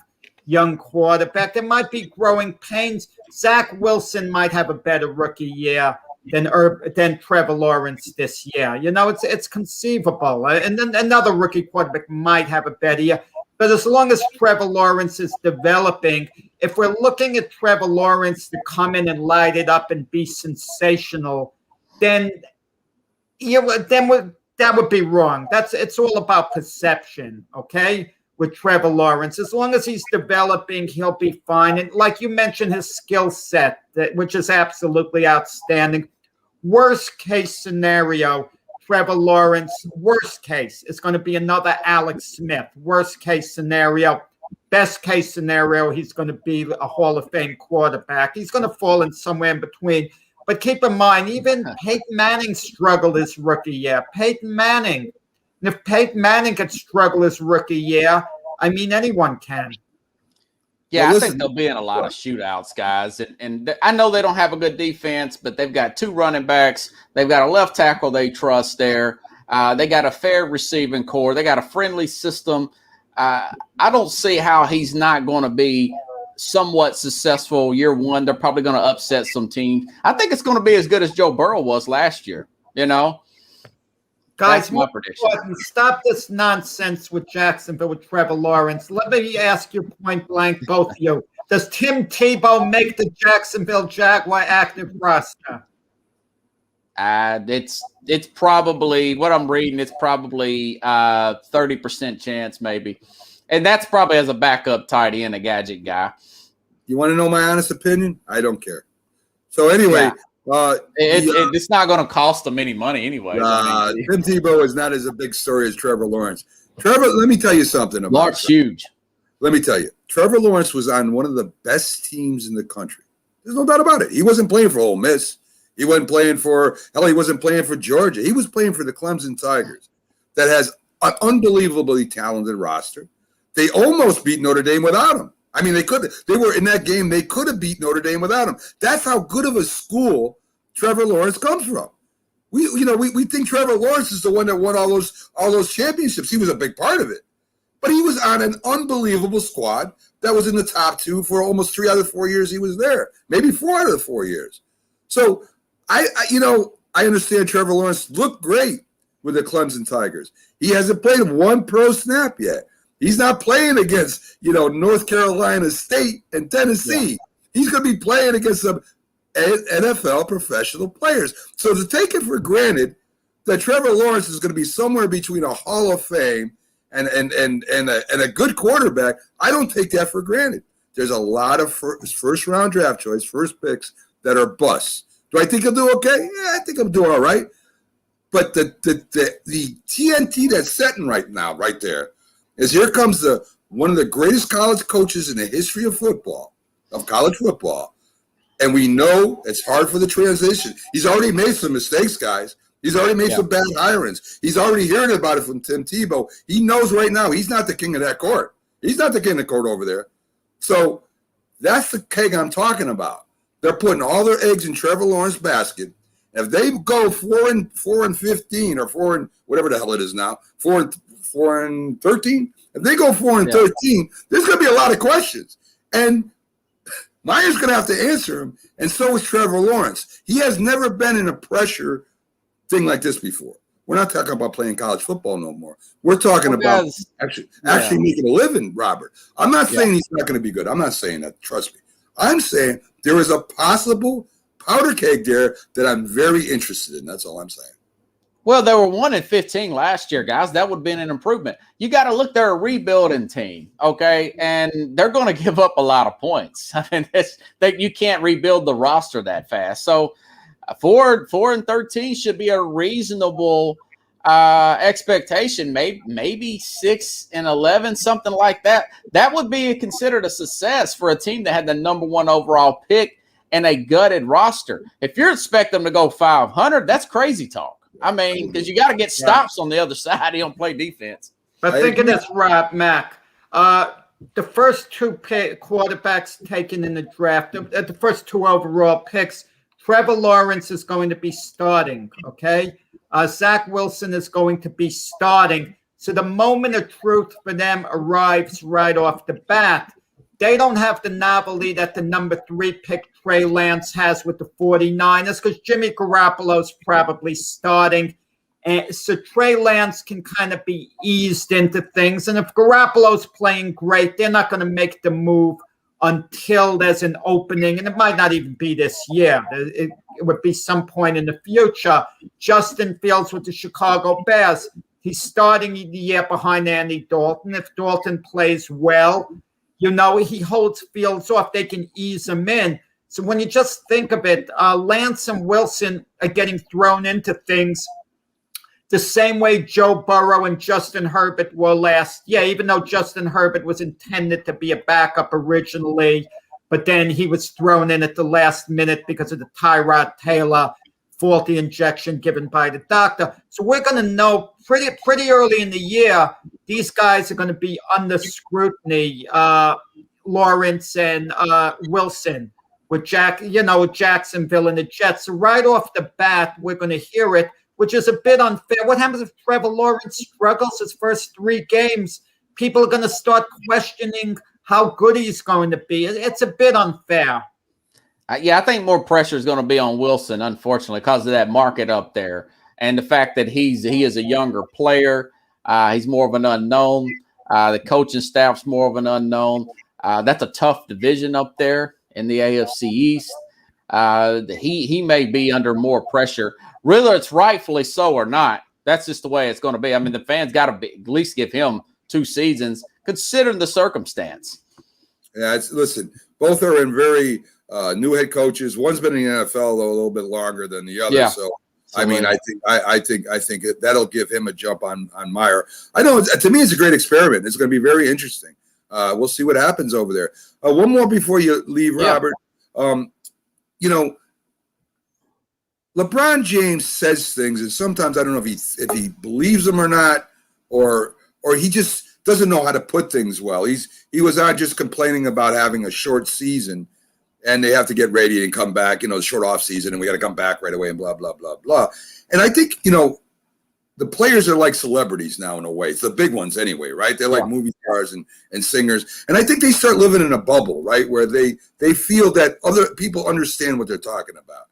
young quarterback. There might be growing pains. Zach Wilson might have a better rookie year than Trevor Lawrence this year. It's conceivable. And then another rookie quarterback might have a better year. But as long as Trevor Lawrence is developing, if we're looking at Trevor Lawrence to come in and light it up and be sensational, then that would be wrong. It's all about perception, okay? With Trevor Lawrence, as long as he's developing, he'll be fine. And like you mentioned, his skill set, which is absolutely outstanding. Worst case scenario, Trevor Lawrence, worst case, is going to be another Alex Smith. Worst case scenario. Best case scenario, he's going to be a Hall of Fame quarterback. He's going to fall in somewhere in between. But keep in mind, even Peyton Manning struggled his rookie year. Peyton Manning. And if Peyton Manning could struggle his rookie year, I mean, anyone can. Yeah, Well, I think they'll be in a lot of shootouts, guys. And I know they don't have a good defense, but they've got 2 running backs. They've got a left tackle they trust there. They got a fair receiving core. They got a friendly system. I don't see how he's not going to be somewhat successful year one. They're probably going to upset some teams. I think it's going to be as good as Joe Burrow was last year, Guys, That's my prediction. Stop this nonsense with Jacksonville with Trevor Lawrence. Let me ask you point blank, both of you. Does Tim Tebow make the Jacksonville Jaguar active roster? It's probably what I'm reading. It's probably 30% chance, maybe, and that's probably as a backup tight end, a gadget guy. You want to know my honest opinion? I don't care. So anyway, it's not going to cost them any money anyway. Tim Tebow is not as a big story as Trevor Lawrence. Trevor, let me tell you something about Lawrence huge. Let me tell you, Trevor Lawrence was on one of the best teams in the country. There's no doubt about it. He wasn't playing for Ole Miss. He wasn't playing for Georgia. He was playing for the Clemson Tigers that has an unbelievably talented roster. They almost beat Notre Dame without him. I mean, they were in that game. They could have beat Notre Dame without him. That's how good of a school Trevor Lawrence comes from. We think Trevor Lawrence is the one that won all those championships. He was a big part of it, but he was on an unbelievable squad that was in the top 2 for almost 3 out of the 4 years he was there, maybe 4 out of the 4 years. So I understand Trevor Lawrence looked great with the Clemson Tigers. He hasn't played one pro snap yet. He's not playing against, North Carolina State and Tennessee. Yeah. He's going to be playing against some NFL professional players. So to take it for granted that Trevor Lawrence is going to be somewhere between a Hall of Fame and a good quarterback, I don't take that for granted. There's a lot of first round draft choice, first picks that are busts. Do I think he'll do okay? Yeah, I think he'll do all right. But the TNT that's setting right now, right there, is here comes one of the greatest college coaches in the history of college football. And we know it's hard for the transition. He's already made some mistakes, guys. He's already made some bad hirings. He's already hearing about it from Tim Tebow. He knows right now he's not the king of that court. He's not the king of the court over there. So that's the keg I'm talking about. They're putting all their eggs in Trevor Lawrence's basket, If they go 4-15 or 4 and whatever the hell it is now, 4-13. If they go 4-13, there's going to be a lot of questions, and Meyer's going to have to answer them, and so is Trevor Lawrence. He has never been in a pressure thing like this before. We're not talking about playing college football no more. We're talking about actually making a living, Robert. I'm not saying he's not going to be good. I'm not saying that. Trust me. I'm saying there is a possible powder keg there that I'm very interested in. That's all I'm saying. Well, they were 1-15 last year, guys. That would have been an improvement. You got to look, they're a rebuilding team, okay? And they're going to give up a lot of points. I mean, you can't rebuild the roster that fast. So 4-13 should be a reasonable expectation. Maybe 6-11, something like that. That would be considered a success for a team that had the number 1 overall pick and a gutted roster. If you're expecting them to go 500, that's crazy talk. I mean, because you got to get stops on the other side. He don't play defense. But think of this, Mac. The first 2 quarterbacks taken in the draft, the first 2 overall picks, Trevor Lawrence is going to be starting, okay? Zach Wilson is going to be starting. So the moment of truth for them arrives right off the bat. They don't have the novelty that the number 3 pick Trey Lance has with the 49ers because Jimmy Garoppolo's probably starting. And so Trey Lance can kind of be eased into things. And if Garoppolo's playing great, they're not going to make the move until there's an opening. And it might not even be this year. It would be some point in the future. Justin Fields with the Chicago Bears. He's starting the year behind Andy Dalton. If Dalton plays well, you know, he holds Fields off. They can ease him in. So when you just think of it, Lance and Wilson are getting thrown into things the same way Joe Burrow and Justin Herbert were last year, even though Justin Herbert was intended to be a backup originally, but then he was thrown in at the last minute because of the Tyrod Taylor faulty injection given by the doctor. So we're going to know pretty early in the year, these guys are going to be under scrutiny, Lawrence and Wilson with Jacksonville and the Jets. So right off the bat, we're going to hear it, which is a bit unfair. What happens if Trevor Lawrence struggles his first 3 games? People are going to start questioning how good he's going to be. It's a bit unfair. I think more pressure is going to be on Wilson, unfortunately, because of that market up there and the fact that he is a younger player. He's more of an unknown. The coaching staff's more of an unknown. That's a tough division up there in the AFC East. He may be under more pressure, whether it's rightfully so or not. That's just the way it's going to be. I mean, the fans got to at least give him 2 seasons, considering the circumstance. Yeah, listen, both are in very new head coaches. One's been in the NFL though a little bit longer than the other. Yeah. So I mean, I think that'll give him a jump on Meyer. I know to me it's a great experiment. It's going to be very interesting. We'll see what happens over there. One more before you leave, Robert. You know, LeBron James says things, and sometimes I don't know if he believes them or not, or he just doesn't know how to put things well. He was out just complaining about having a short season, and they have to get ready and come back. You know, short off season, and we got to come back right away, and blah blah blah blah. And I think the players are like celebrities now in a way. It's the big ones anyway, right? They're like movie stars and singers. And I think they start living in a bubble, right? Where they feel that other people understand what they're talking about.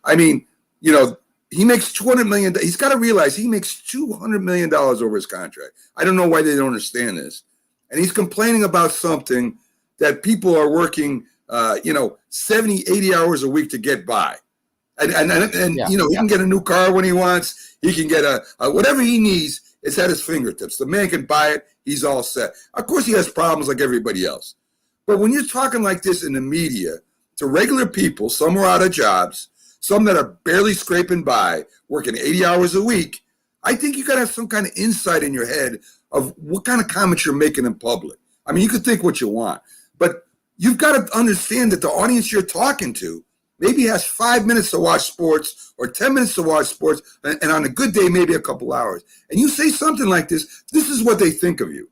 I mean, he makes $200 million. He's got to realize he makes $200 million over his contract. I don't know why they don't understand this. And he's complaining about something that people are working, 70, 80 hours a week to get by. And he can get a new car when he wants. He can get a whatever he needs. It's at his fingertips. The man can buy it. He's all set. Of course, he has problems like everybody else. But when you're talking like this in the media to regular people, some are out of jobs, some that are barely scraping by, working 80 hours a week, I think you got to have some kind of insight in your head of what kind of comments you're making in public. I mean, you could think what you want, but you've got to understand that the audience you're talking to maybe has 5 minutes to watch sports or 10 minutes to watch sports, and on a good day, maybe a couple hours. And you say something like this is what they think of you.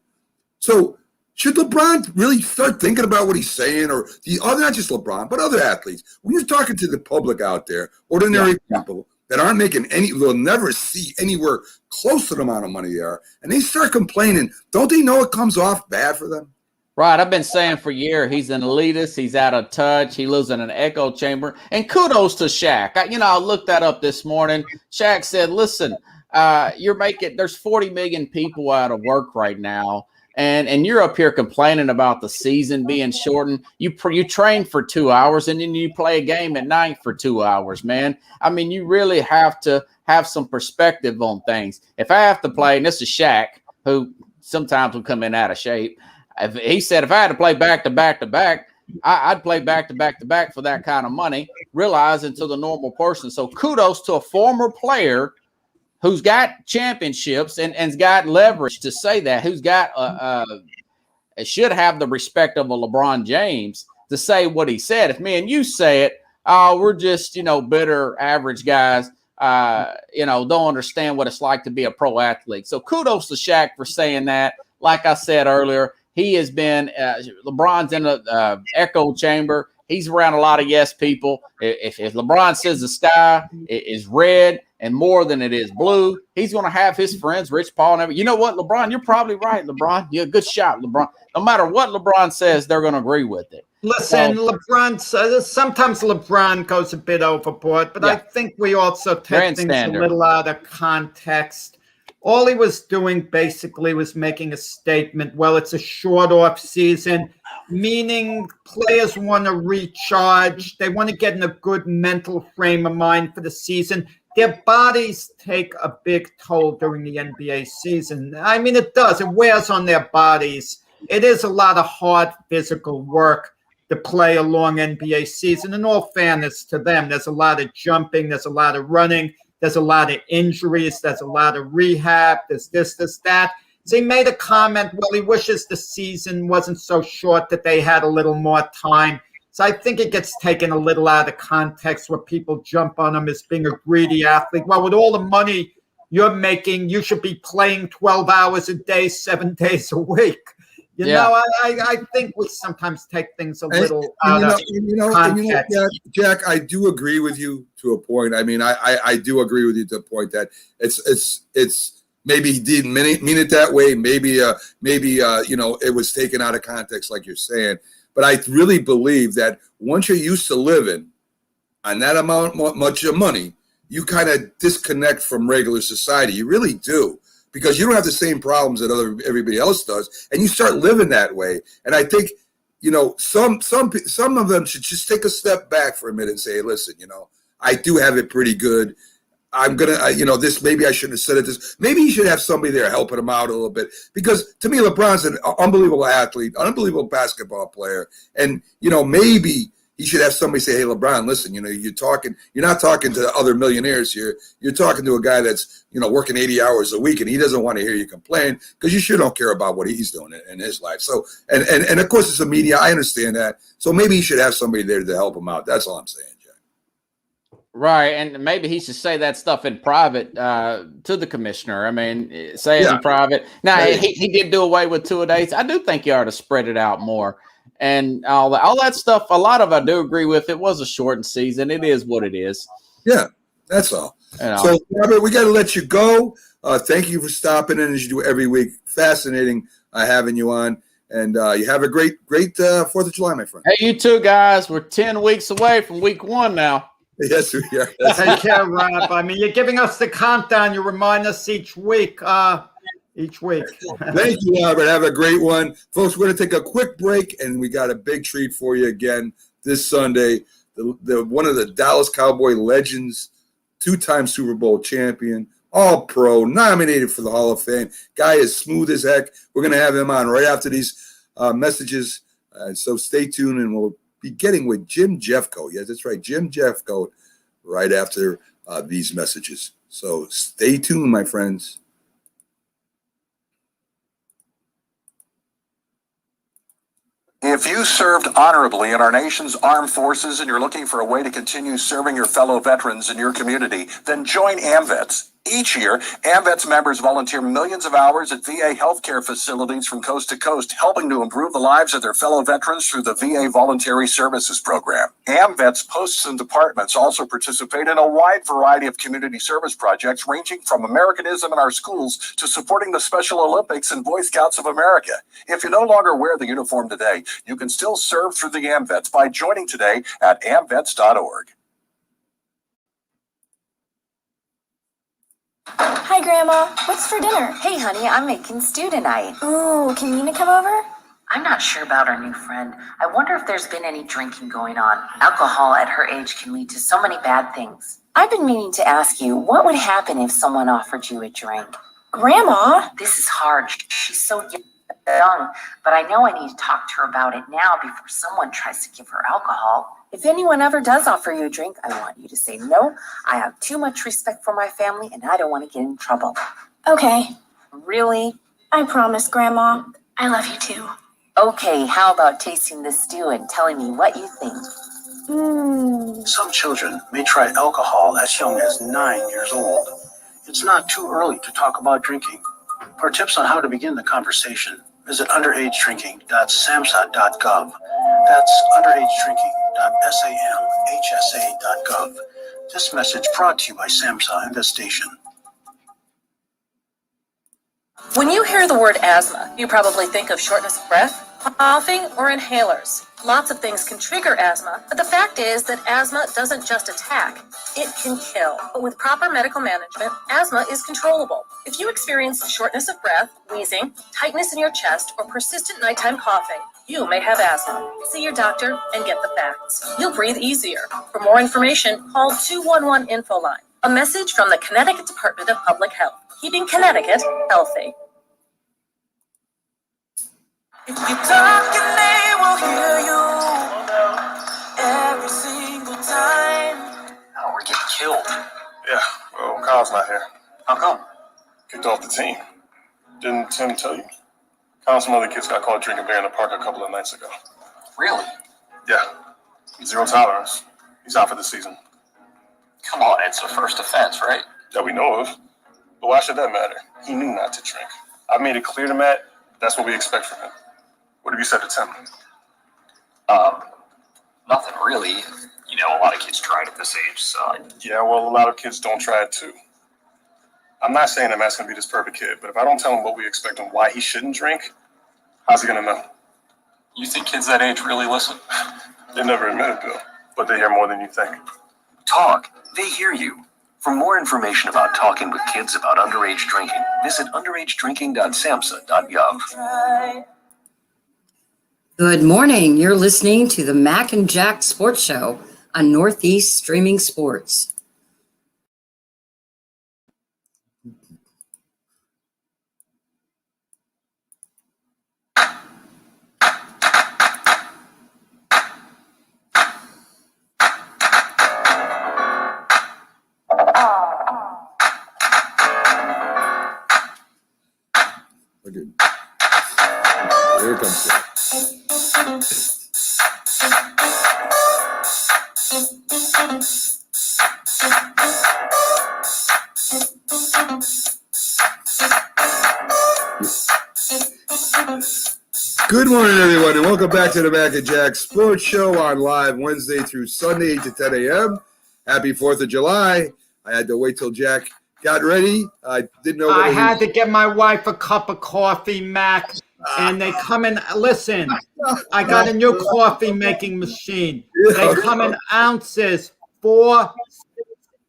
So Should LeBron really start thinking about what he's saying, or the other, not just LeBron, but other athletes? When you're talking to the public out there, ordinary people that aren't making they'll never see anywhere close to the amount of money they are, and they start complaining, don't they know it comes off bad for them? Right. I've been saying for years, he's an elitist. He's out of touch. He lives in an echo chamber. And kudos to Shaq. I looked that up this morning. Shaq said, listen, there's 40 million people out of work right now. And you're up here complaining about the season being shortened. You train for 2 hours and then you play a game at night for 2 hours, man. I mean, you really have to have some perspective on things. If I have to play, and this is Shaq, who sometimes will come in out of shape. He said, if I had to play back to back to back, I'd play back to back to back for that kind of money, realizing to the normal person. So kudos to a former player who's got championships and's got leverage to say that, who's got should have the respect of a LeBron James to say what he said. If me and you say it, we're just, bitter average guys, don't understand what it's like to be a pro athlete. So kudos to Shaq for saying that. Like I said earlier, he has been LeBron's in an echo chamber. He's around a lot of yes people. If LeBron says the sky is red and more than it is blue, he's going to have his friends, Rich Paul, and everything. You know what, LeBron? You're probably right, LeBron. You're a good shot, LeBron. No matter what LeBron says, they're going to agree with it. Listen, LeBron, sometimes LeBron goes a bit overboard, but I think we also take things a little out of context. All he was doing basically was making a statement. Well, it's a short off season, meaning players want to recharge. They want to get in a good mental frame of mind for the season. Their bodies take a big toll during the NBA season. I mean, it does. It wears on their bodies. It is a lot of hard physical work to play a long NBA season. In all fairness to them, there's a lot of jumping. There's a lot of running. There's a lot of injuries. There's a lot of rehab. There's this, that. So he made a comment, well, he wishes the season wasn't so short that they had a little more time. So I think it gets taken a little out of context where people jump on him as being a greedy athlete. Well, with all the money you're making, you should be playing 12 hours a day, 7 days a week. You know, I think we sometimes take things a little out of context. Jack, I do agree with you to a point. I mean, I do agree with you to a point that it's maybe he didn't mean it that way. Maybe it was taken out of context, like you're saying. But I really believe that once you're used to living on that amount much of money, you kind of disconnect from regular society. You really do. Because you don't have the same problems that everybody else does, and you start living that way. And I think, some of them should just take a step back for a minute and say, hey, listen, I do have it pretty good. I'm gonna, this maybe I shouldn't have said it. This maybe you should have somebody there helping him out a little bit, because to me, LeBron's an unbelievable athlete, unbelievable basketball player, and maybe he should have somebody say, hey, LeBron, listen, you're not talking to other millionaires here. You're talking to a guy that's, working 80 hours a week, and he doesn't want to hear you complain, because you sure don't care about what he's doing in his life. So, and of course, it's the media. I understand that. So maybe he should have somebody there to help him out. That's all I'm saying, Jack. Right. And maybe he should say that stuff in private to the commissioner. I mean, say it in private. Now, he did do away with 2-a-days. I do think you ought to spread it out more. And all that stuff, a lot of I do agree with. It was a shortened season. It is what it is. Yeah, that's all. So, Robert, we got to let you go. Thank you for stopping in as you do every week. Fascinating having you on. And you have a great 4th of July, my friend. Hey, you too, guys. We're 10 weeks away from week 1 now. Yes, we are. Take care, Rob. I mean, you're giving us the countdown. You remind us each week. Thank you, Robert. Have a great one. Folks, we're going to take a quick break, and we got a big treat for you again this Sunday. The one of the Dallas Cowboy legends, 2-time Super Bowl champion, all-pro, nominated for the Hall of Fame. Guy is smooth as heck. We're going to have him on right after these messages. So stay tuned, and we'll be getting with Jim Jeffcoat. Yes, that's right, Jim Jeffcoat, right after these messages. So stay tuned, my friends. If you served honorably in our nation's armed forces and you're looking for a way to continue serving your fellow veterans in your community, then join AMVETS. Each year, AMVETS members volunteer millions of hours at VA healthcare facilities from coast to coast, helping to improve the lives of their fellow veterans through the VA Voluntary Services Program. AMVETS posts and departments also participate in a wide variety of community service projects, ranging from Americanism in our schools to supporting the Special Olympics and Boy Scouts of America. If you no longer wear the uniform today, you can still serve through the AMVETS by joining today at amvets.org. Hi, Grandma. What's for dinner? Hey, honey, I'm making stew tonight. Ooh, can Nina come over? I'm not sure about our new friend. I wonder if there's been any drinking going on. Alcohol at her age can lead to so many bad things. I've been meaning to ask you, what would happen if someone offered you a drink? Grandma? This is hard. She's so young, but I know I need to talk to her about it now before someone tries to give her alcohol. If anyone ever does offer you a drink, I want you to say no. I have too much respect for my family, and I don't want to get in trouble. Okay. Really? I promise, Grandma. I love you too. Okay, how about tasting the stew and telling me what you think? Some children may try alcohol as young as 9 years old. It's not too early to talk about drinking. For tips on how to begin the conversation, visit underagedrinking.samhsa.gov. That's underagedrinking.samhsa.gov. This message brought to you by SAMHSA and this station. When you hear the word asthma, you probably think of shortness of breath, coughing, or inhalers. Lots of things can trigger asthma, but the fact is that asthma doesn't just attack, it can kill. But with proper medical management, asthma is controllable. If you experience shortness of breath, wheezing, tightness in your chest, or persistent nighttime coughing, you may have asthma. See your doctor and get the facts. You'll breathe easier. For more information, call 211-INFO-LINE. A message from the Connecticut Department of Public Health, keeping Connecticut healthy. If you talk and they will hear you every single time. Oh, we're getting killed. Yeah, well, Kyle's not here. How come? Kicked off the team. Didn't Tim tell you? Kyle and some other kids got caught drinking beer in the park a couple of nights ago. Really? Yeah. Zero tolerance. He's out for the season. Come on, it's a first offense, right? That we know of. But why should that matter? He knew not to drink. I made it clear to Matt that's what we expect from him. What have you said to Tim? Nothing really. You know, a lot of kids try it at this age, so. Yeah, well, a lot of kids don't try it too. I'm not saying that Matt's going to be this perfect kid, but if I don't tell him what we expect and why he shouldn't drink, how's he going to know? You think kids that age really listen? They never admit it, Bill, but they hear more than you think. Talk. They hear you. For more information about talking with kids about underage drinking, visit underagedrinking.samhsa.gov. Good morning. You're listening to the Mac and Jack Sports Show on Northeast Streaming Sports. Okay. Here it comes. Good morning, everyone, and welcome back to the Mac and Jack Sports Show on live Wednesday through Sunday, 8 to 10 a.m. Happy 4th of July. I had to wait till Jack got ready. I didn't know. I had to get my wife a cup of coffee, Mac, and they come in. Listen, I got a new coffee making machine. They come in ounces, 4, 6,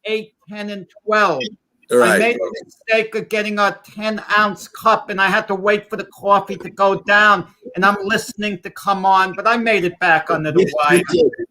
8, 10, and 12. Right. I made the mistake of getting a 10-ounce cup, and I had to wait for the coffee to go down, and I'm listening to come on, but I made it back under the wire.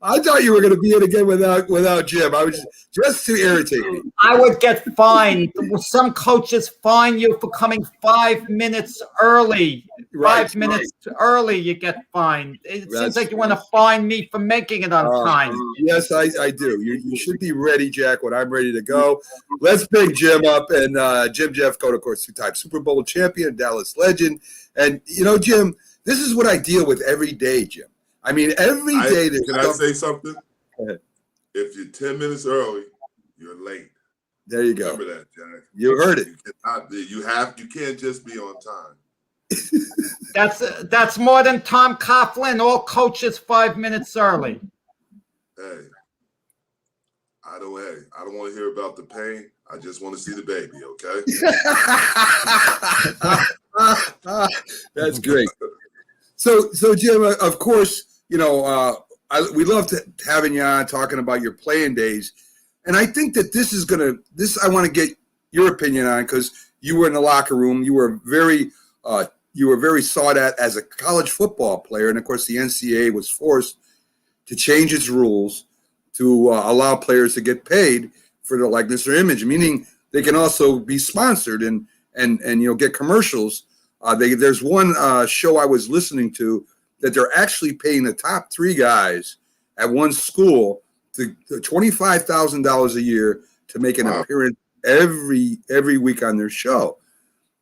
I thought you were going to be in again without Jim. I was just to irritate me. I would get fined. Some coaches fine you for coming 5 minutes early. Right, 5 minutes early, you get fined. It That's seems like you want to fine me for making it on time. Yes, I do. You should be ready, Jack, when I'm ready to go. Let's bring Jim up. And Jim Jeffcoat, of course, two-time Super Bowl champion, Dallas legend. And, you know, Jim, this is what I deal with every day, Jim. I mean, every day. Can I say something? If you're 10 minutes early, you're late. There you go. Remember that, Jack. You heard it. You can't just be on time. That's more than Tom Coughlin. All coaches 5 minutes early. Hey, I don't want to hear about the pain. I just want to see the baby, okay? That's great. So Jim, of course, we love having you on talking about your playing days. And I think that I want to get your opinion on, because you were in the locker room. You were very sought at as a college football player. And of course, the NCAA was forced to change its rules to allow players to get paid for their likeness or image, meaning they can also be sponsored and get commercials. There's one show I was listening to that they're actually paying the top 3 guys at one school to $25,000 a year to make an appearance every week on their show.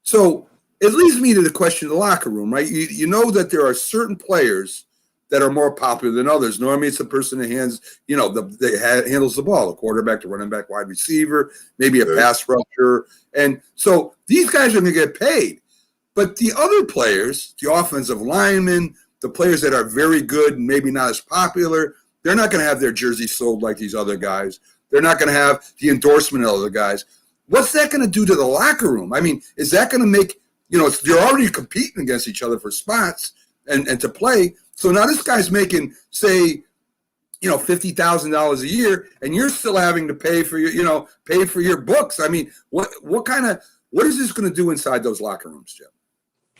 So it leads me to the question of the locker room, right? You know that there are certain players that are more popular than others. Normally, it's the person that handles the ball, the quarterback, the running back, wide receiver, maybe a pass rusher. And so these guys are going to get paid. But the other players, the offensive linemen, the players that are very good and maybe not as popular, they're not going to have their jersey sold like these other guys. They're not going to have the endorsement of other guys. What's that going to do to the locker room? I mean, is that going to make, they're already competing against each other for spots and to play. So now this guy's making, say, $50,000 a year, and you're still having to pay for your books. I mean, what is this going to do inside those locker rooms, Jim?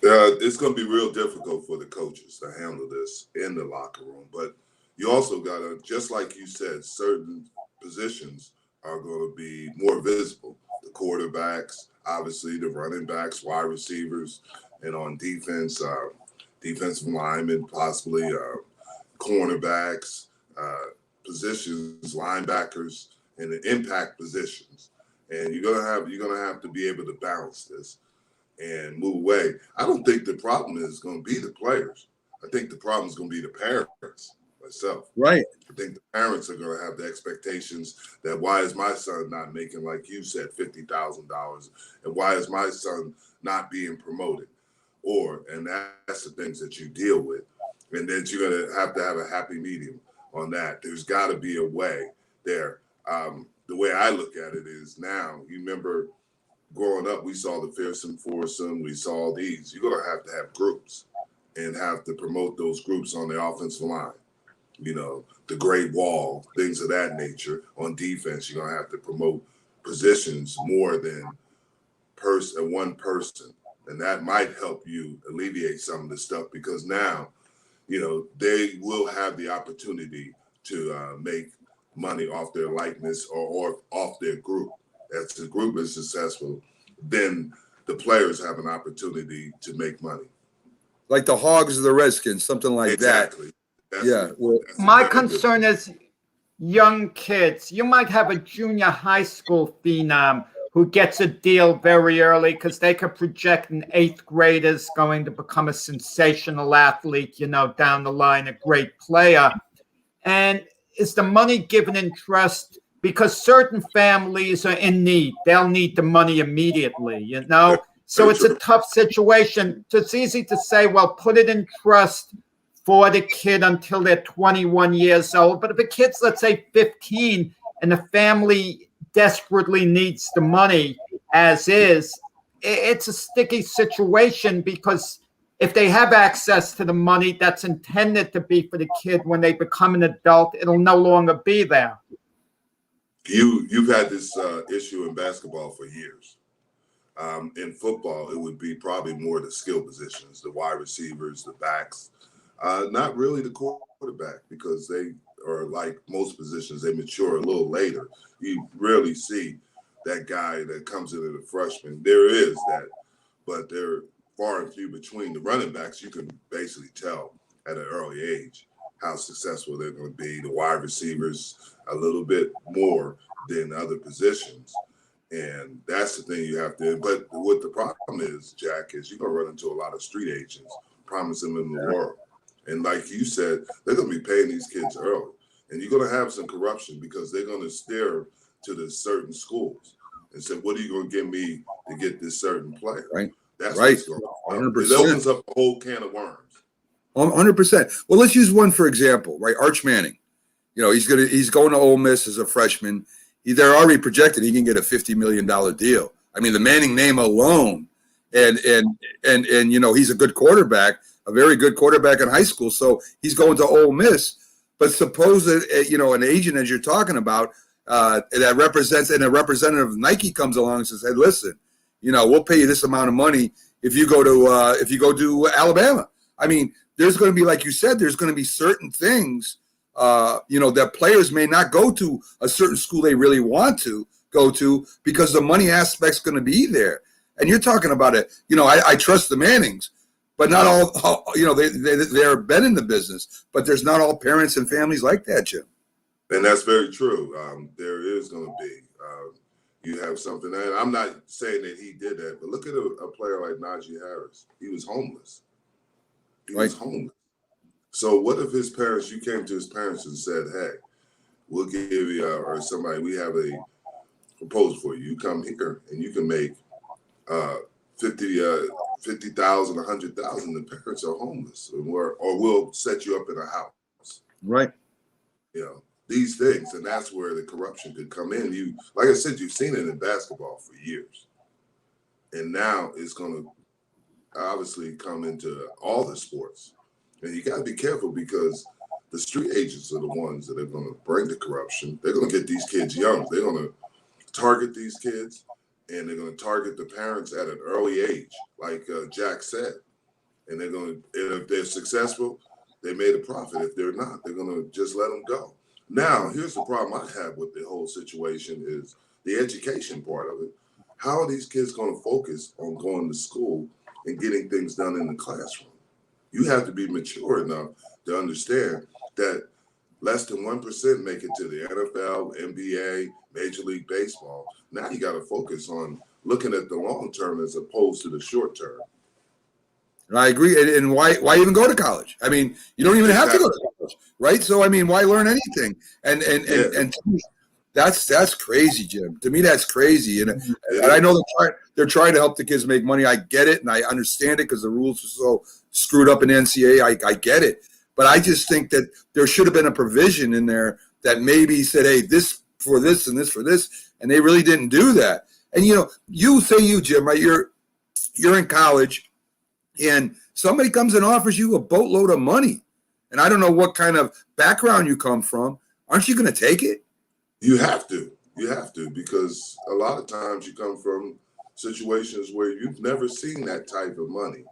It's going to be real difficult for the coaches to handle this in the locker room. But you also got to, just like you said, certain positions are going to be more visible. The quarterbacks, obviously, the running backs, wide receivers, and on defense, defensive linemen, possibly cornerbacks, positions, linebackers, and the impact positions. And you're gonna have to be able to balance this and move away. I don't think the problem is going to be the players. I think the problem is going to be the parents. Myself, right? I think the parents are going to have the expectations that why is my son not making, like you said, $50,000, and why is my son not being promoted? And that's the things that you deal with, and then you're going to have a happy medium on that. There's got to be a way there. The way I look at it is now, you remember growing up, we saw the fearsome foursome, we saw these. You're going to have groups and have to promote those groups on the offensive line. The Great Wall, things of that nature. On defense, you're going to have to promote positions more than one person. And that might help you alleviate some of the stuff, because now, they will have the opportunity to make money off their likeness or off their group. As the group is successful, then the players have an opportunity to make money. Like the Hogs or the Redskins, something like exactly. that. My concern is young kids. You might have a junior high school phenom who gets a deal very early because they could project an 8th grader is going to become a sensational athlete, down the line, a great player. And is the money given in trust? Because certain families are in need. They'll need the money immediately, So it's a tough situation. It's easy to say, well, put it in trust for the kid until they're 21 years old. But if a kid's, let's say, 15 and the family desperately needs the money as is, it's a sticky situation, because if they have access to the money that's intended to be for the kid when they become an adult, it'll no longer be there. You've had this issue in basketball for years. In football, it would be probably more the skill positions, the wide receivers, the backs. Not really the quarterback, because they are, like most positions, they mature a little later. You rarely see that guy that comes in as a freshman. There is that, but they're far and few between. The running backs, you can basically tell at an early age how successful they're going to be. The wide receivers, a little bit more than other positions. And that's the thing you have to. But what the problem is, Jack, is you're going to run into a lot of street agents promising them the world. And like you said, they're going to be paying these kids early. And you're going to have some corruption, because they're going to steer to the certain schools. and said, what are you going to give me to get this certain player? Right. That's right. what's going on. 100%. It opens up a whole can of worms. 100%. Well, let's use one for example, right? Arch Manning. You know, he's going to Ole Miss as a freshman. They're already projected he can get a $50 million deal. I mean, the Manning name alone, and you know, he's a good quarterback, a very good quarterback in high school. So he's going to Ole Miss. But suppose that, you know, an agent, as you're talking about, that represents, and a representative of Nike comes along and says, hey, listen, you know, we'll pay you this amount of money if you go to Alabama. I mean, there's going to be, like you said, there's going to be certain things, you know, that players may not go to a certain school they really want to go to because the money aspect's going to be there. And you're talking about it. You know, I trust the Mannings, but not all, you know, they're been in the business, but there's not all parents and families like that, Jim. And that's very true. There is going to be. You have something, and I'm not saying that he did that, but look at a player like Najee Harris. He was homeless. He was homeless. So what if his parents, you came to his parents and said, hey, we'll give you, or somebody, we have a proposal for you. You come here and you can make 50,000, 100,000. The parents are homeless, or we'll set you up in a house. Right. You know, these things, and that's where the corruption could come in. You, like I said, you've seen it in basketball for years, and now it's going to obviously come into all the sports. And you got to be careful because the street agents are the ones that are going to bring the corruption. They're going to get these kids young. They're going to target these kids, and they're going to target the parents at an early age, like Jack said. And they're going to, and if they're successful, they made a profit. If they're not, they're going to just let them go. Now, here's the problem I have with the whole situation is the education part of it. How are these kids going to focus on going to school and getting things done in the classroom? You have to be mature enough to understand that less than 1% make it to the NFL, NBA, Major League Baseball. Now you got to focus on looking at the long term as opposed to the short term. I agree. And why even go to college? I mean, you don't even have to go to college, right? So, I mean, why learn anything? And to me, that's crazy, Jim. To me, that's crazy. And I know they're trying to help the kids make money. I get it, and I understand it because the rules are so screwed up in NCAA. I get it. But I just think that there should have been a provision in there that maybe said, hey, this for this and this for this, and they really didn't do that. And, you know, you, Jim, right? You're in college, and somebody comes and offers you a boatload of money, and I don't know what kind of background you come from. Aren't you going to take it? You have to. You have to, because a lot of times you come from situations where you've never seen that type of money,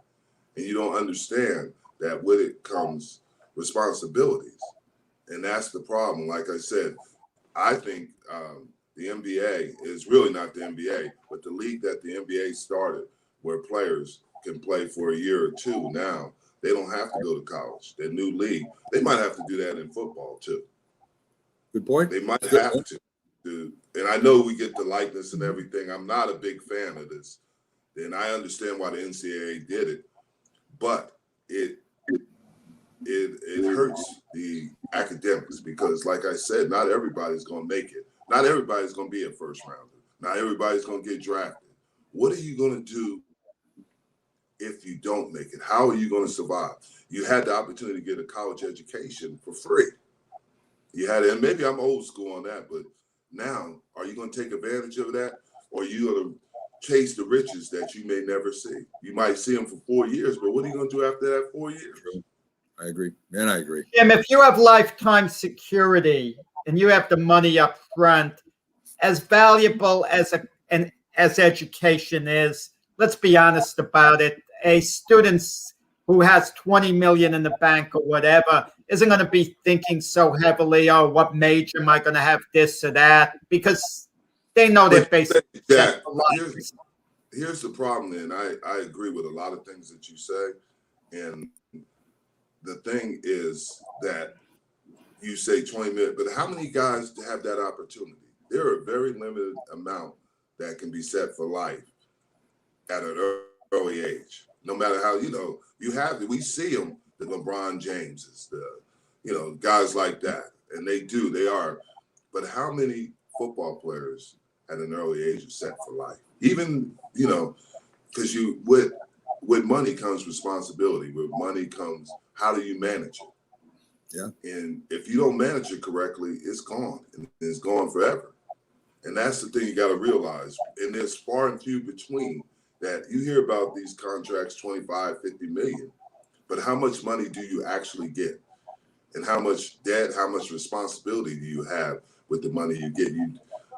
and you don't understand that with it comes responsibilities. And that's the problem. Like I said, I think the NBA is really not the NBA, but the league that the NBA started where players can play for a year or two now. They don't have to go to college. Their new league, they might have to do that in football too. Good point. They might have to. And I know we get the likeness and everything. I'm not a big fan of this. And I understand why the NCAA did it. But it hurts the academics because, like I said, not everybody's going to make it. Not everybody's going to be a first rounder. Not everybody's going to get drafted. What are you going to do if you don't make it? How are you going to survive? You had the opportunity to get a college education for free. You had it, and maybe I'm old school on that, but now, are you going to take advantage of that, or are you going to chase the riches that you may never see? You might see them for 4 years, but what are you going to do after that 4 years? I agree. Man, I agree. Jim, if you have lifetime security and you have the money up front, as valuable as education is, let's be honest about it, a student who has 20 million in the bank or whatever isn't going to be thinking so heavily, oh, what major am I going to have, this or that, because they know they're basically set for life. Here's the problem, and I agree with a lot of things that you say. And the thing is that you say 20 million, but how many guys have that opportunity? There are a very limited amount that can be set for life at an early age. No matter how, you have it. We see them, the LeBron Jameses, guys like that. And they are. But how many football players at an early age are set for life. Even, you know, because with money comes responsibility. With money comes, how do you manage it? Yeah. And if you don't manage it correctly, it's gone. And it's gone forever. And that's the thing you got to realize. And there's far and few between that. You hear about these contracts, 25, 50 million, but how much money do you actually get? And how much debt, how much responsibility do you have with the money you get? You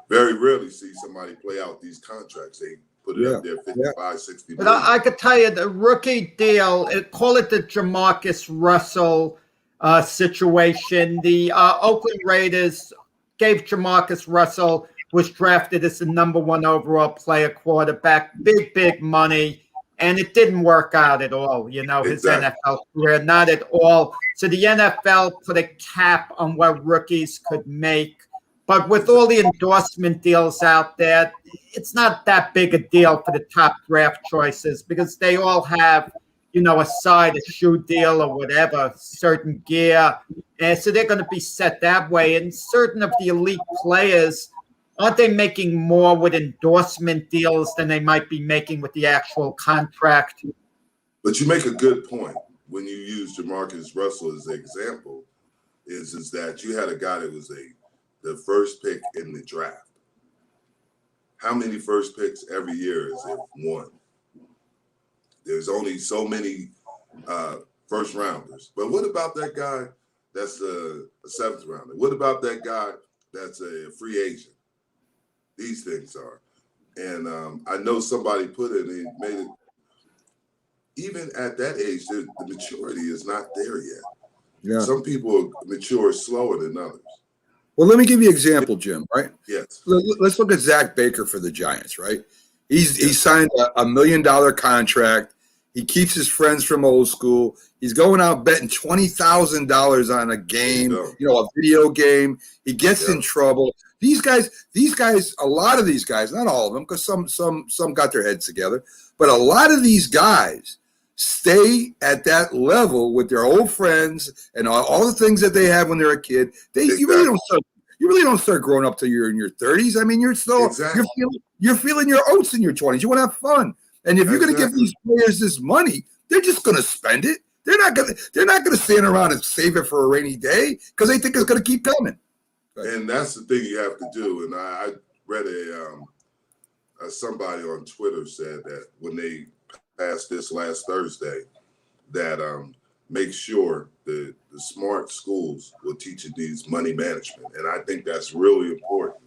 very rarely see somebody play out these contracts. They put it up there 55, 60 But million. I could tell you the rookie deal, call it the Jamarcus Russell situation. The Oakland Raiders gave Jamarcus Russell, was drafted as the #1 overall player quarterback, big money, and it didn't work out at all, you know, his NFL career, not at all. So the NFL put a cap on what rookies could make. But with all the endorsement deals out there, it's not that big a deal for the top draft choices because they all have, you know, a shoe deal or whatever, certain gear. And so they're going to be set that way. And certain of the elite players, aren't they making more with endorsement deals than they might be making with the actual contract? But you make a good point when you use Jamarcus Russell as an example, is that you had a guy that was the first pick in the draft. How many first picks every year is it? One. There's only so many first rounders. But what about that guy that's a seventh rounder? What about that guy that's a free agent? These things are. And I know somebody put it and made it, even at that age, the maturity is not there yet. Yeah. Some people mature slower than others. Well, let me give you an example, Jim, right? Yes. Let's look at Zach Baker for the Giants, right? He signed a $1 million contract. He keeps his friends from old school. He's going out betting $20,000 on a game, you know, a video game. He gets in trouble. These guys, a lot of these guys, not all of them, because some got their heads together, but a lot of these guys stay at that level with their old friends and all the things that they have when they're a kid. You really don't start growing up till you're in your 30s. I mean, you're still you're feeling your oats in your 20s. You want to have fun, and if you're going to give these players this money, they're just going to spend it. They're not going to stand around and save it for a rainy day because they think it's going to keep coming. And that's the thing you have to do. And I read somebody on Twitter said that when they passed this last Thursday, that make sure the smart schools will teach these money management. And I think that's really important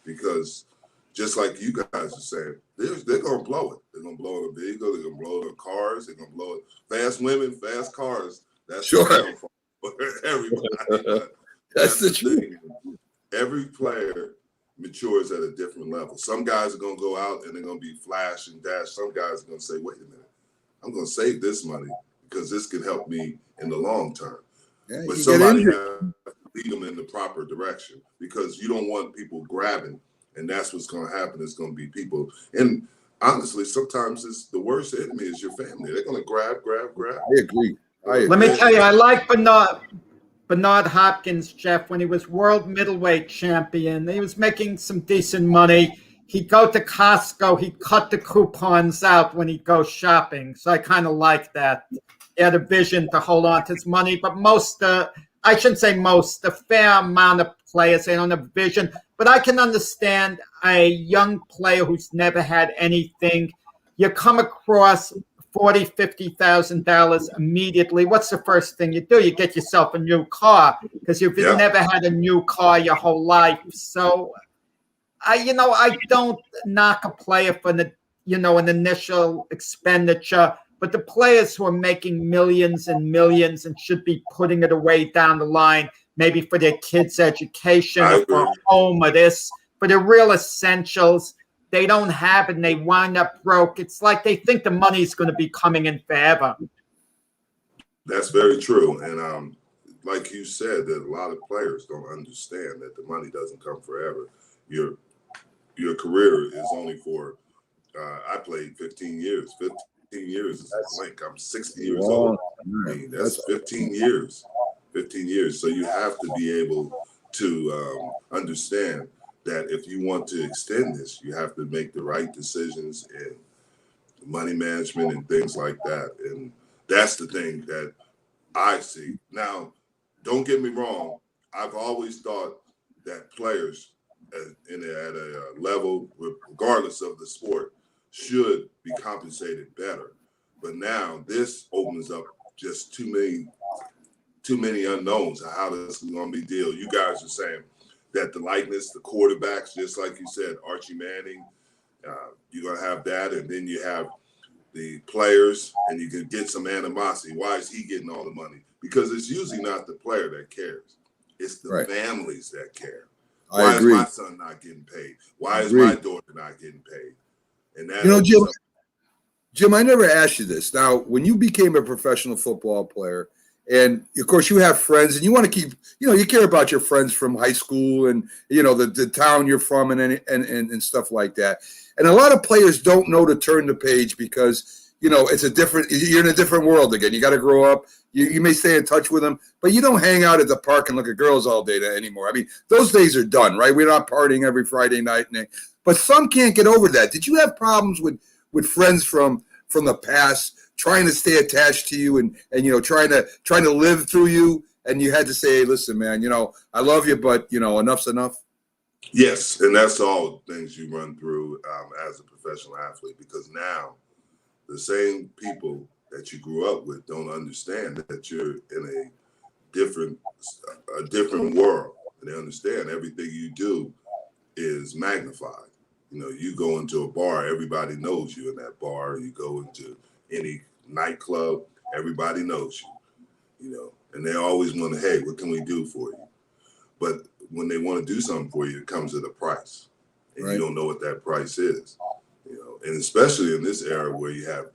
because just like you guys are saying, they're going to blow it. They're going to blow it on vehicle. They're going to blow it on cars. They're going to blow it. Fast women, fast cars. That's sure. For everybody. That's the truth. Every player matures at a different level. Some guys are going to go out and they're going to be flash and dash. Some guys are going to say, wait a minute, I'm going to save this money because this can help me in the long term. Yeah, but somebody has to lead them in the proper direction because you don't want people grabbing, and that's what's going to happen. It's going to be people. And honestly, sometimes it's the worst enemy is your family. They're going to grab. I agree. Let me tell you, I like Bernard Hopkins, Jeff, when he was world middleweight champion. He was making some decent money. He'd go to Costco. He'd cut the coupons out when he'd go shopping. So I kind of like that. He had a vision to hold on to his money. But I shouldn't say most, a fair amount of players, they don't have vision. But I can understand a young player who's never had anything. You come across $40,000, $50,000 immediately. What's the first thing you do? You get yourself a new car because you've never had a new car your whole life. So, I don't knock a player for an initial expenditure, but the players who are making millions and millions and should be putting it away down the line, maybe for their kids' education or for home or this, for the real essentials. They don't have it and they wind up broke. It's like they think the money is going to be coming in forever. That's very true. And like you said, that a lot of players don't understand that the money doesn't come forever. Your career is only for, I played 15 years. 15 years is a blank. I'm 60 years old. I mean, that's 15 years. 15 years. So you have to be able to understand that if you want to extend this, you have to make the right decisions in money management and things like that. And that's the thing that I see. Now, don't get me wrong. I've always thought that players at a level, regardless of the sport, should be compensated better. But now this opens up just too many unknowns of how this is going to be dealt. You guys are saying that the likeness, the quarterbacks, just like you said, Archie Manning, you're going to have that, and then you have the players, and you can get some animosity. Why is he getting all the money? Because it's usually not the player that cares. It's the families that care. Why is my son not getting paid? Why is my daughter not getting paid? And that Jim, I never asked you this. Now, when you became a professional football player, and of course you have friends, and you want to keep, you care about your friends from high school and the town you're from and stuff like that. And a lot of players don't know to turn the page because you're in a different world again. You got to grow up. You may stay in touch with them, but you don't hang out at the park and look at girls all day anymore. I mean, those days are done, right? We're not partying every Friday night. But some can't get over that. Did you have problems with friends from the past trying to stay attached to you and trying to live through you, and you had to say, hey, listen, man, I love you, but enough's enough? Yes, and that's all things you run through as a professional athlete, because now the same people that you grew up with don't understand that you're in a different world. And they understand everything you do is magnified. You go into a bar, everybody knows you in that bar. You go into any nightclub, everybody knows you, and they always want to, hey, what can we do for you? But when they want to do something for you, it comes at a price, and you don't know what that price is, and especially in this era where you have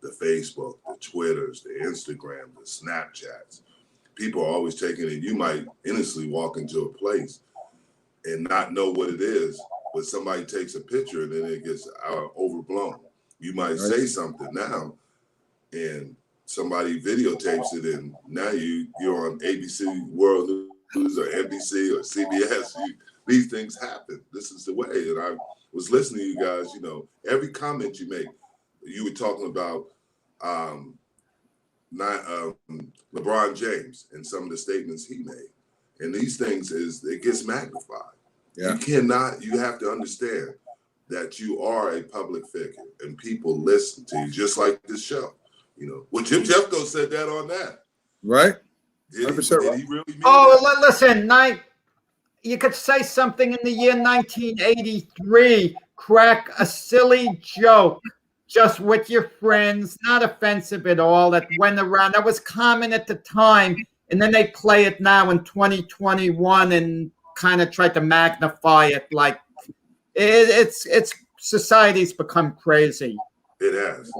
the Facebook, the Twitters, the Instagram, the Snapchats, people are always taking it. You might innocently walk into a place and not know what it is, but somebody takes a picture and then it gets overblown. You might say something now and somebody videotapes it, and now you're on ABC World News or NBC or CBS. These things happen. This is the way. And I was listening to you guys, every comment you make, you were talking about LeBron James and some of the statements he made. And these things it gets magnified. Yeah. You have to understand that you are a public figure and people listen to you, just like this show. Well, Jim Jeffco said that on that. Right. Did he really mean that? Listen, you could say something in the year 1983, crack a silly joke just with your friends, not offensive at all, that went around. That was common at the time. And then they play it now in 2021 and kind of try to magnify it like it's society's become crazy. It has.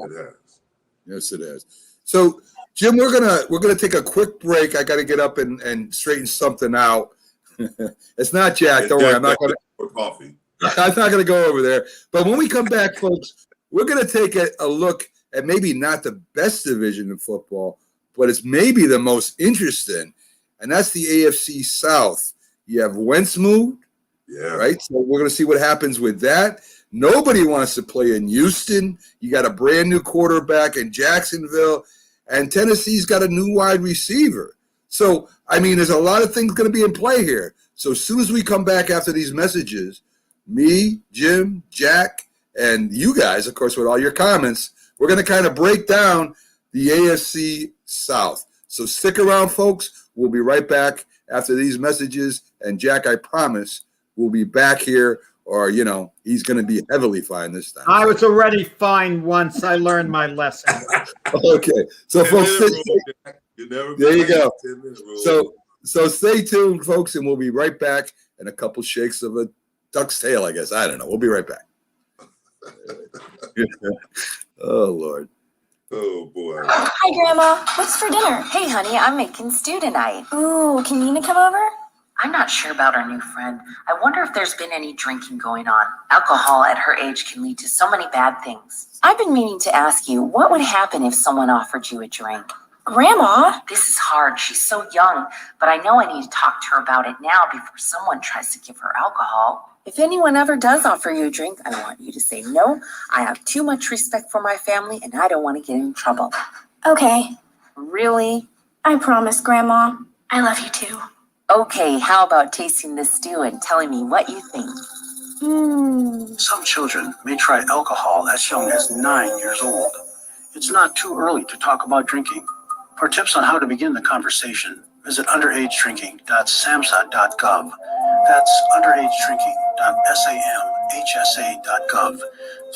Yes, it has. So, Jim, we're gonna take a quick break. I got to get up and straighten something out. It's not Jack. Don't worry. I'm not gonna coffee. I'm not gonna go over there. But when we come back, folks, we're gonna take a look at maybe not the best division in football, but it's maybe the most interesting, and that's the AFC South. You have Wentz moved, right? So we're gonna see what happens with that. Nobody wants to play in Houston. You got a brand new quarterback in Jacksonville, and Tennessee's got a new wide receiver. So, I mean, there's a lot of things going to be in play here. So as soon as we come back after these messages, me, Jim, Jack, and you guys, of course, with all your comments, we're going to kind of break down the AFC South. So stick around, folks. We'll be right back after these messages. And Jack, I promise, we'll be back here. Or, he's going to be heavily fined this time. I was already fined once. I learned my lesson. Okay. So, folks, there you go. So stay tuned, folks, and we'll be right back in a couple shakes of a duck's tail, I guess. I don't know. We'll be right back. Oh, Lord. Oh, boy. Hi, Grandma. What's for dinner? Hey, honey, I'm making stew tonight. Ooh, can Nina come over? I'm not sure about our new friend. I wonder if there's been any drinking going on. Alcohol at her age can lead to so many bad things. I've been meaning to ask you, what would happen if someone offered you a drink? Grandma? This is hard. She's so young, but I know I need to talk to her about it now before someone tries to give her alcohol. If anyone ever does offer you a drink, I want you to say no. I have too much respect for my family and I don't want to get in trouble. Okay, Really? I promise, Grandma. I love you too. Okay, how about tasting this stew and telling me what you think? Some children may try alcohol as young as 9 years old. It's not too early to talk about drinking. For tips on how to begin the conversation, visit underagedrinking.samhsa.gov. That's underagedrinking.samhsa.gov.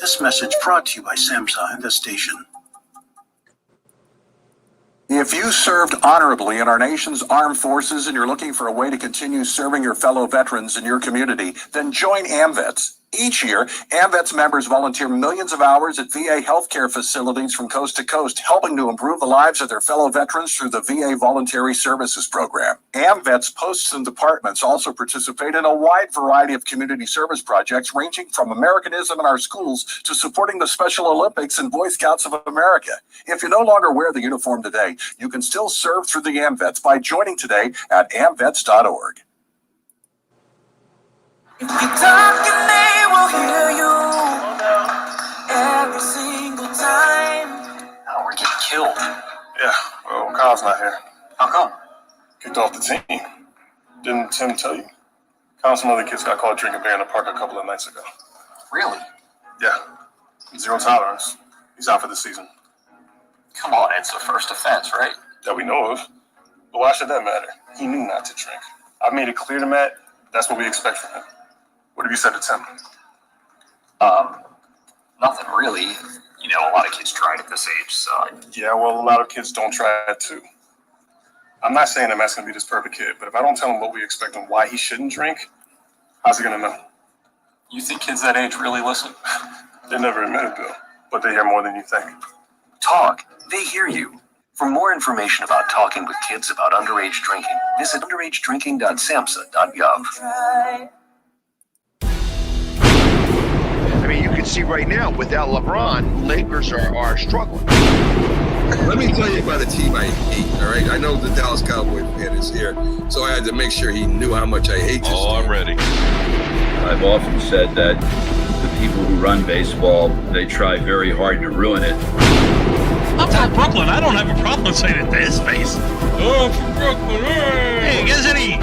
This message brought to you by SAMHSA and this station. If you served honorably in our nation's armed forces and you're looking for a way to continue serving your fellow veterans in your community, then join AMVETS. Each year, AMVETS members volunteer millions of hours at VA healthcare facilities from coast to coast, helping to improve the lives of their fellow veterans through the VA Voluntary Services Program. AMVETS posts and departments also participate in a wide variety of community service projects, ranging from Americanism in our schools to supporting the Special Olympics and Boy Scouts of America. If you no longer wear the uniform today, you can still serve through the AMVETS by joining today at amvets.org. If you talk and they will hear you every single time. Oh, we're getting killed. Yeah, well, Kyle's not here. How come? Kicked off the team. Didn't Tim tell you? Kyle and some other kids got caught drinking beer in the park a couple of nights ago. Really? Yeah. Zero tolerance. He's out for the season. Come on, it's a first offense, right? That we know of. But why should that matter? He knew not to drink. I've made it clear to Matt that's what we expect from him. What have you said to Tim? Nothing really. You know, a lot of kids try it at this age, so. Yeah, well, a lot of kids don't try it too. I'm not saying that Matt's going to be this perfect kid, but if I don't tell him what we expect and why he shouldn't drink, how's he going to know? You think kids that age really listen? They never admit it, Bill, but they hear more than you think. Talk. They hear you. For more information about talking with kids about underage drinking, visit underagedrinking.samhsa.gov. I mean, you can see right now, without LeBron, Lakers are struggling. Let me tell you about a team I hate, all right? I know the Dallas Cowboy fan is here, so I had to make sure he knew how much I hate this team. I'm ready. I've often said that the people who run baseball, they try very hard to ruin it. I'm from Brooklyn. I don't have a problem saying it to his face. Oh, from Brooklyn. Hey, get any...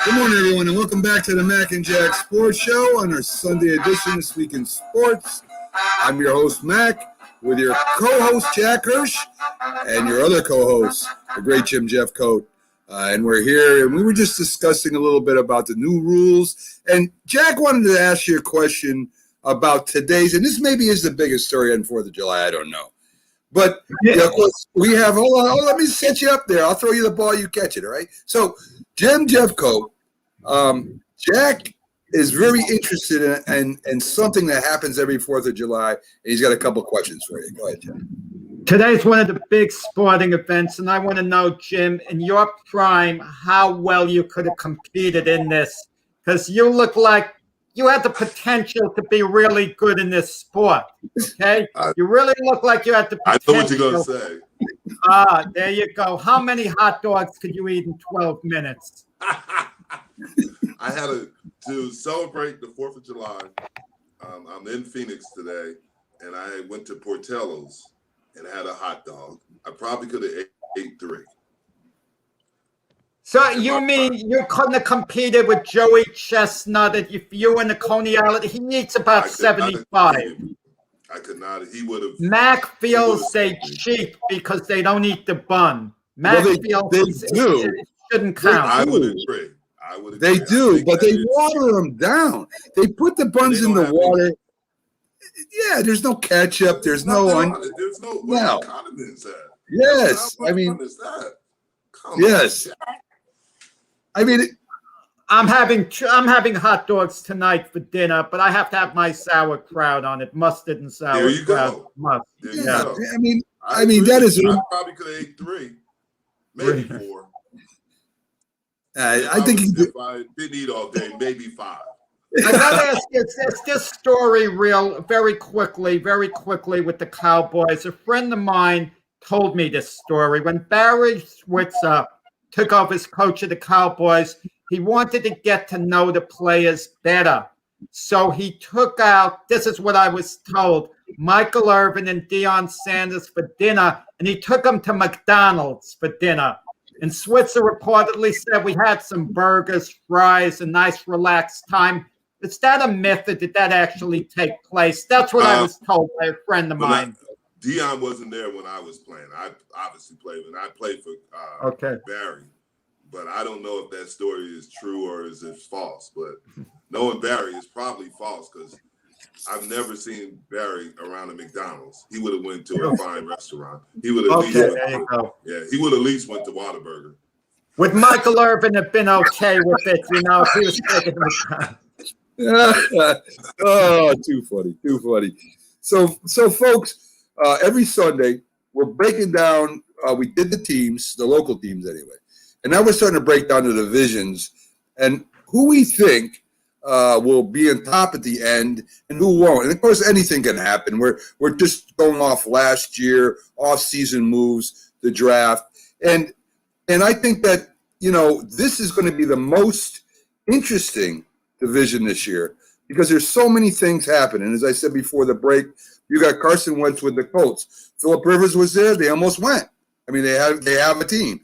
Good morning, everyone, and welcome back to the Mac and Jack Sports Show on our Sunday edition, This Week in Sports. I'm your host, Mac, with your co-host, Jack Hirsch, and your other co-host, the great Jim Jeffcoat. And we're here, and we were just discussing a little bit about the new rules. And Jack wanted to ask you a question about today's, and this maybe is the biggest story on 4th of July, I don't know. But, yeah, of course, we have, hold on, let me set you up there. I'll throw you the ball, you catch it, all right? So, Jim Jeffcoat, Jack is very interested in something that happens every 4th of July, and he's got a couple questions for you. Go ahead, Jim. Today's one of the big sporting events, and I want to know, Jim, in your prime, how well you could have competed in this, because you look like you had the potential to be really good in this sport, okay? You really look like you had the potential. I know what you're going to say. There you go. How many hot dogs could you eat in 12 minutes? I had to celebrate the 4th of July. I'm in Phoenix today, and I went to Portillo's and had a hot dog. I probably could have ate 3. So you mean you couldn't have competed with Joey Chestnut if you and the Coney Island? He eats about 75. I could not. He would have. Mac feels they cheat because they don't eat the bun. Mac feels it shouldn't count. I would agree. They do, but they water them down. They put the buns in the water. Yeah, there's no ketchup. There's no condiments at. Yes, I mean, yes. I mean, I'm having hot dogs tonight for dinner, but I have to have my sauerkraut on it, mustard and sauerkraut. There you go. Yeah, I mean that is. I probably could have ate 3. maybe 4. I think if I didn't eat all day, maybe 5. I gotta ask you this story very quickly with the Cowboys. A friend of mine told me this story. When Barry Switzer took over as coach of the Cowboys, he wanted to get to know the players better. So he took out, this is what I was told, Michael Irvin and Deion Sanders for dinner, and he took them to McDonald's for dinner. And Switzer reportedly said we had some burgers, fries, a nice relaxed time. Is that a myth, or did that actually take place? That's what I was told by a friend of mine. Deion wasn't there when I was playing. I obviously played when I played for Barry. But I don't know if that story is true or is it false. But knowing Barry is probably false because I've never seen Barry around a McDonald's. He would have went to a fine restaurant. He would have he would at least went to Whataburger. Would Michael Irvin have been okay with it, if he was taking McDonald's? Oh, too funny. So folks, every Sunday we're breaking down. We did the teams, the local teams anyway, and now we're starting to break down the divisions and who we think will be on top at the end and who won't. And of course, anything can happen. We're just going off last year, off-season moves, the draft, and I think that this is going to be the most interesting division this year because there's so many things happening. As I said before the break, you got Carson Wentz with the Colts. Phillip Rivers was there. They almost went. I mean, they have a team.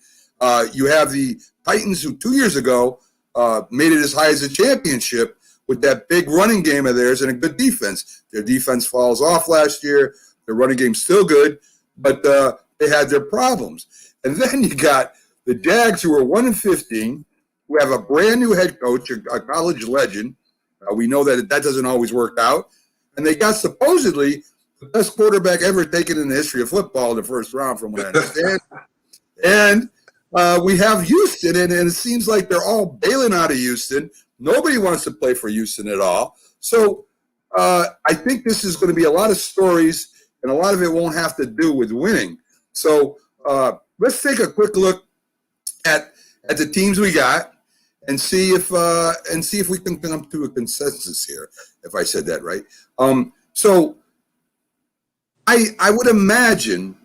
You have the Titans who 2 years ago made it as high as a championship with that big running game of theirs and a good defense. Their defense falls off last year. Their running game's still good, but they had their problems. And then you got the Jags who are 1-15, who have a brand new head coach, a college legend. We know that doesn't always work out. And they got supposedly the best quarterback ever taken in the history of football in the first round, from what I understand. And we have Houston, and it seems like they're all bailing out of Houston. Nobody wants to play for Houston at all. So I think this is going to be a lot of stories, and a lot of it won't have to do with winning. So let's take a quick look at the teams we got and see if we can come to a consensus here, if I said that right. So I would imagine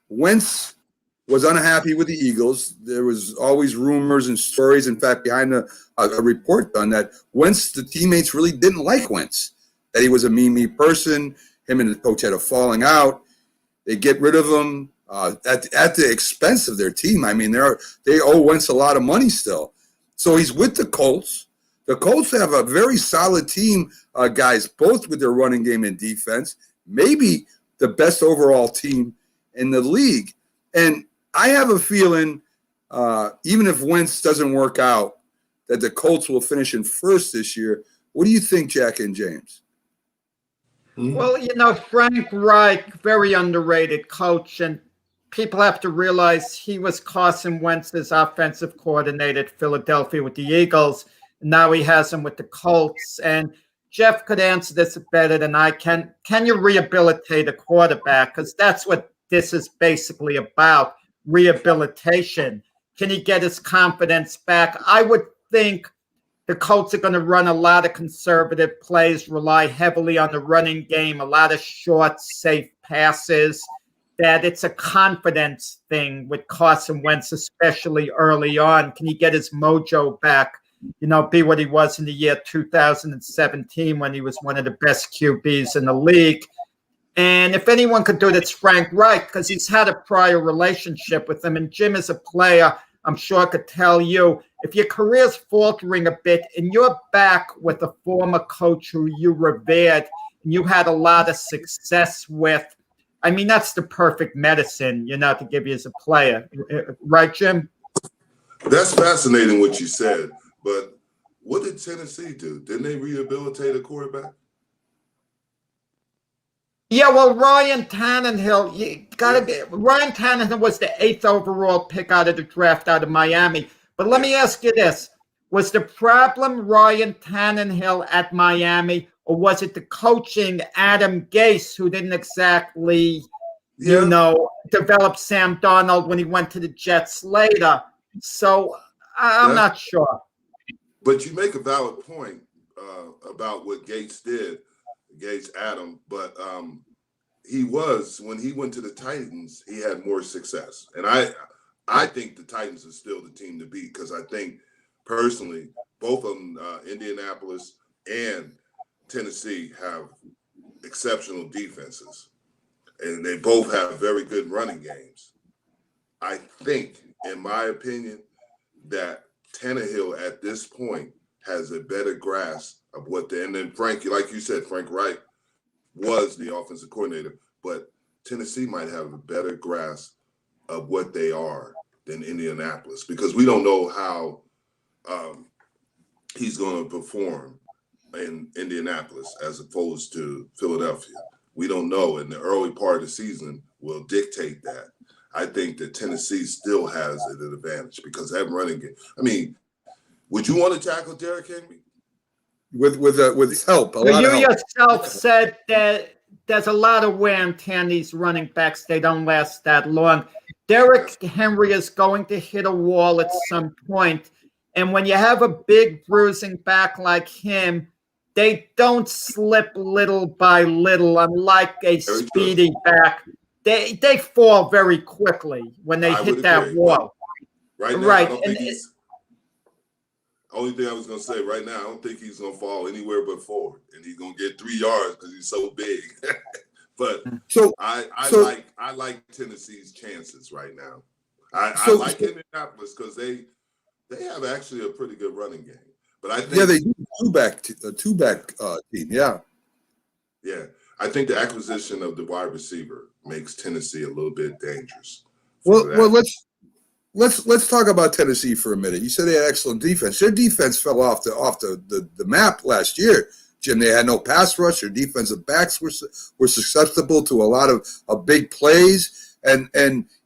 Wentz was unhappy with the Eagles. There was always rumors and stories, in fact, behind a report done that Wentz, the teammates really didn't like Wentz, that he was a me person. Him and the coach had a falling out. They get rid of him at the expense of their team. I mean, they owe Wentz a lot of money still. So he's with the Colts. The Colts have a very solid team, guys, both with their running game and defense, maybe the best overall team in the league. And I have a feeling, even if Wentz doesn't work out, that the Colts will finish in first this year. What do you think, Jack and James? Well, Frank Reich, very underrated coach, and people have to realize he was Carson Wentz's offensive coordinator at Philadelphia with the Eagles. Now he has him with the Colts. And Jeff could answer this better than I can. Can you rehabilitate a quarterback? Because that's what this is basically about, rehabilitation. Can he get his confidence back? I would think the Colts are going to run a lot of conservative plays, rely heavily on the running game, a lot of short, safe passes, that it's a confidence thing with Carson Wentz, especially early on. Can he get his mojo back, be what he was in the year 2017 when he was one of the best QBs in the league? And if anyone could do it, it's Frank Reich, because he's had a prior relationship with him. And Jim, as a player, I'm sure could tell you, if your career's faltering a bit and you're back with a former coach who you revered and you had a lot of success with, I mean, that's the perfect medicine, to give you as a player. Right, Jim? That's fascinating what you said. But what did Tennessee do? Didn't they rehabilitate a quarterback? Yeah, well, Ryan Tannehill was the 8th overall pick out of the draft out of Miami. But let me ask you this. Was the problem Ryan Tannehill at Miami, or was it the coaching, Adam Gase, who didn't exactly, develop Sam Darnold when he went to the Jets later. So I'm not sure. But you make a valid point about what Gates did, Gates Adam. But when he went to the Titans, he had more success. And I think the Titans are still the team to beat because I think personally, both of them, Indianapolis and Tennessee, have exceptional defenses. And they both have very good running games. I think, in my opinion, that Tannehill at this point has a better grasp of and then Frank, like you said, Frank Reich was the offensive coordinator, but Tennessee might have a better grasp of what they are than Indianapolis because we don't know how he's going to perform in Indianapolis as opposed to Philadelphia. We don't know, and the early part of the season will dictate that. I think that Tennessee still has an advantage because that running game. I mean, would you want to tackle Derrick Henry? With help, You yourself said that there's a lot of wear and tear on these running backs. They don't last that long. Derrick Henry is going to hit a wall at some point, and when you have a big bruising back like him, they don't slip little by little, unlike a speedy back. They fall very quickly when they hit that wall. Right now, I don't think only thing I was going to say right now, I don't think he's going to fall anywhere but forward, and he's going to get 3 yards because he's so big. But I like Tennessee's chances right now. I like Indianapolis because they have actually a pretty good running game. But I think they do two-back team. Yeah. I think the acquisition of the wide receiver makes Tennessee a little bit dangerous. Well, let's talk about Tennessee for a minute. You said they had excellent defense. Their defense fell off the map last year, Jim. They had no pass rush. Their defensive backs were susceptible to a lot of big plays, and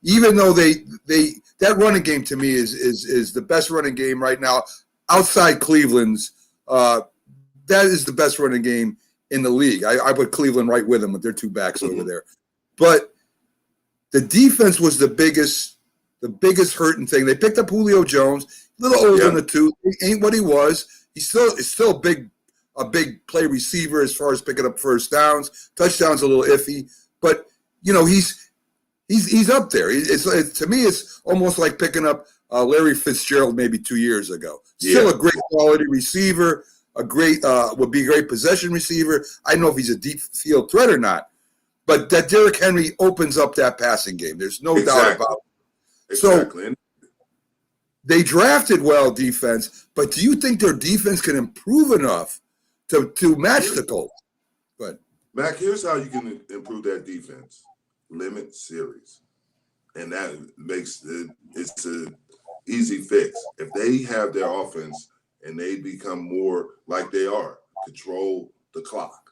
even though that running game to me is the best running game right now outside Cleveland's. That is the best running game in the league. I put Cleveland right with them with their two backs over there. But the defense was the biggest hurting thing. They picked up Julio Jones, a little older in the tooth. He ain't what he was. He's still a big play receiver as far as picking up first downs. Touchdowns a little iffy, but he's up there. To me, it's almost like picking up Larry Fitzgerald maybe 2 years ago. Still a great quality receiver. Would be a great possession receiver. I don't know if he's a deep field threat or not, but that Derrick Henry opens up that passing game. There's no doubt about it. Exactly. So they drafted well defense, but do you think their defense can improve enough to match the Colts? But Mac, here's how you can improve that defense: limit series, and that makes it's an easy fix. If they have their offense and they become more like they are, control the clock,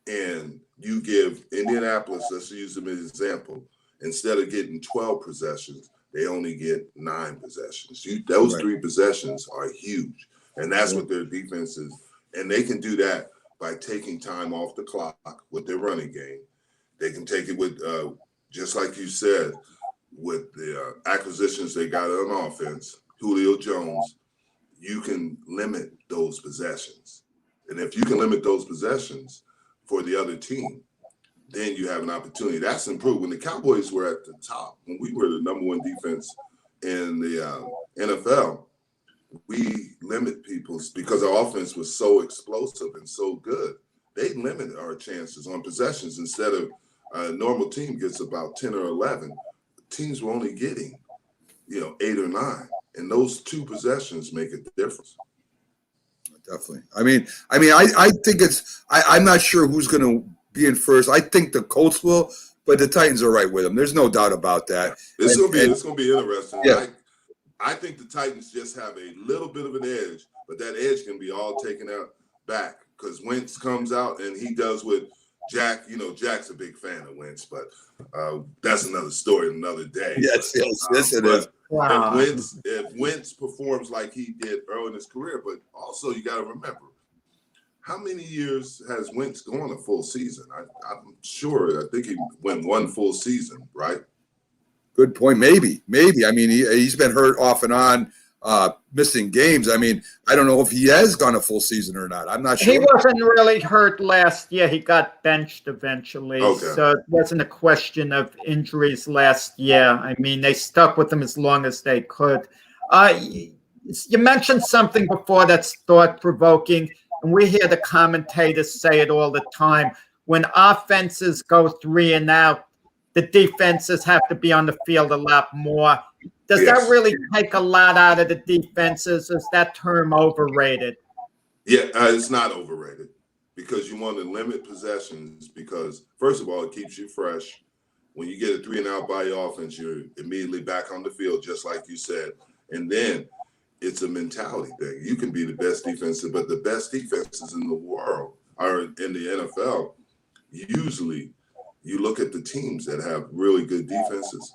and you give Indianapolis, let's use them as an example, instead of getting 12 possessions, they only get 9 possessions. Those 3 possessions are huge, and that's what their defense is. And they can do that by taking time off the clock with their running game. They can take it with, just like you said, with the acquisitions they got on offense, Julio Jones, you can limit those possessions. And if you can limit those possessions for the other team, then you have an opportunity. That's improved. When the Cowboys were at the top, when we were the number 1 defense in the NFL, we limit people's, because our offense was so explosive and so good, they limited our chances on possessions. Instead of a normal team gets about 10 or 11, teams were only getting, 8 or 9. And those 2 possessions make a difference. Definitely. I mean, I think I'm not sure who's going to be in first. I think the Colts will, but the Titans are right with them. There's no doubt about that. It's going to be interesting. Yeah. I think the Titans just have a little bit of an edge, but that edge can be all taken out back because Wentz comes out and he does what Jack, Jack's a big fan of Wentz, but that's another story another day. Yes, it is. Wow. If Wentz performs like he did early in his career, but also you got to remember, how many years has Wentz gone a full season? I'm sure. I think he went 1 full season, right? Good point. Maybe. I mean, he's been hurt off and on, missing games. I mean, I don't know if he has gone a full season or not. I'm not sure. He wasn't really hurt last year. He got benched eventually. Okay. So it wasn't a question of injuries last year. I mean, they stuck with him as long as they could. You mentioned something before that's thought-provoking, and we hear the commentators say it all the time. When offenses go 3 and out, the defenses have to be on the field a lot more. Does that really take a lot out of the defenses? Is that term overrated? Yeah, it's not overrated because you want to limit possessions because, first of all, it keeps you fresh. When you get a 3 and out by your offense, you're immediately back on the field, just like you said. And then it's a mentality thing. You can be the best defense, but the best defenses in the world are in the NFL. Usually, you look at the teams that have really good defenses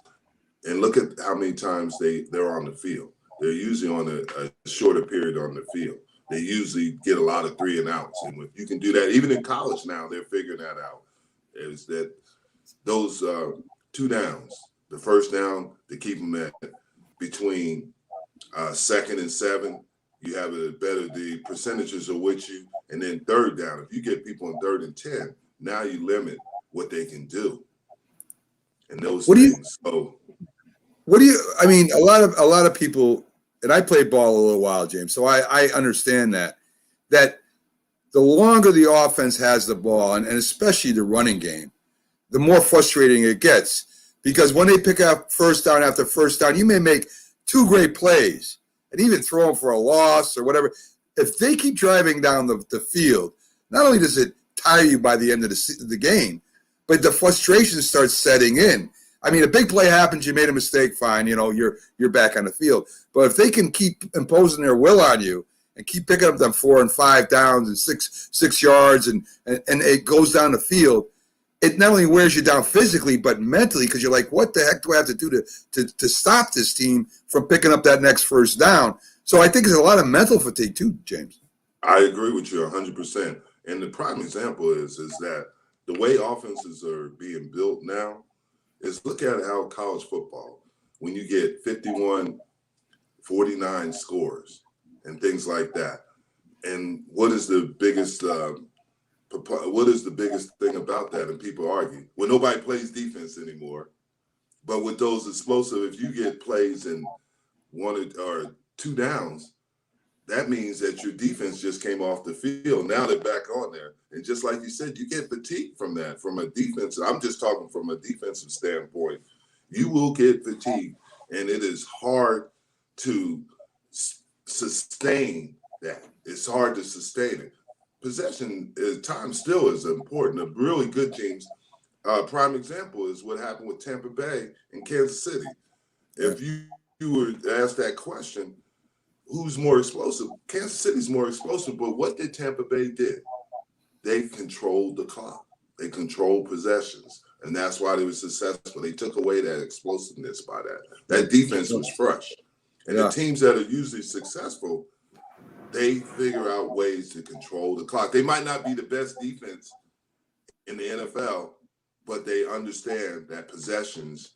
and look at how many times they're on the field. They're usually on a shorter period on the field. They usually get a lot of 3 and outs. And if you can do that, even in college now, they're figuring that out, is that those 2 downs, the first down, to keep them at between 2nd and 7, you have the percentages are with you. And then 3rd down, if you get people in 3rd and 10, now you limit what they can do. And those things. I mean, a lot of people, and I played ball a little while, James, so I understand that the longer the offense has the ball, and especially the running game, the more frustrating it gets. Because when they pick up first down after first down, you may make 2 great plays and even throw them for a loss or whatever. If they keep driving down the field, not only does it tire you by the end of the game, but the frustration starts setting in. I mean, a big play happens, you made a mistake, fine, you're back on the field. But if they can keep imposing their will on you and keep picking up them 4 and 5 downs and six yards and it goes down the field, it not only wears you down physically, but mentally, because you're like, what the heck do I have to do to stop this team from picking up that next first down? So I think there's a lot of mental fatigue too, James. I agree with you 100%. And the prime example is that the way offenses are being built now is look at how college football, when you get 51, 49 scores and things like that. And what is the biggest thing about that? And people argue, well, nobody plays defense anymore. But with those explosive, if you get plays in 1 or 2 downs, that means that your defense just came off the field. Now they're back on there. And just like you said, you get fatigued from that, from a defense. I'm just talking from a defensive standpoint. You will get fatigued, and it is hard to sustain that. It's hard to sustain it. Possession time still is important. The really good teams, prime example is what happened with Tampa Bay and Kansas City. If you were asked that question, who's more explosive? Kansas City's more explosive, but what did Tampa Bay did? They controlled the clock. They controlled possessions, and that's why they were successful. They took away that explosiveness by that. That defense was fresh. And the teams that are usually successful, they figure out ways to control the clock. They might not be the best defense in the NFL, but they understand that possessions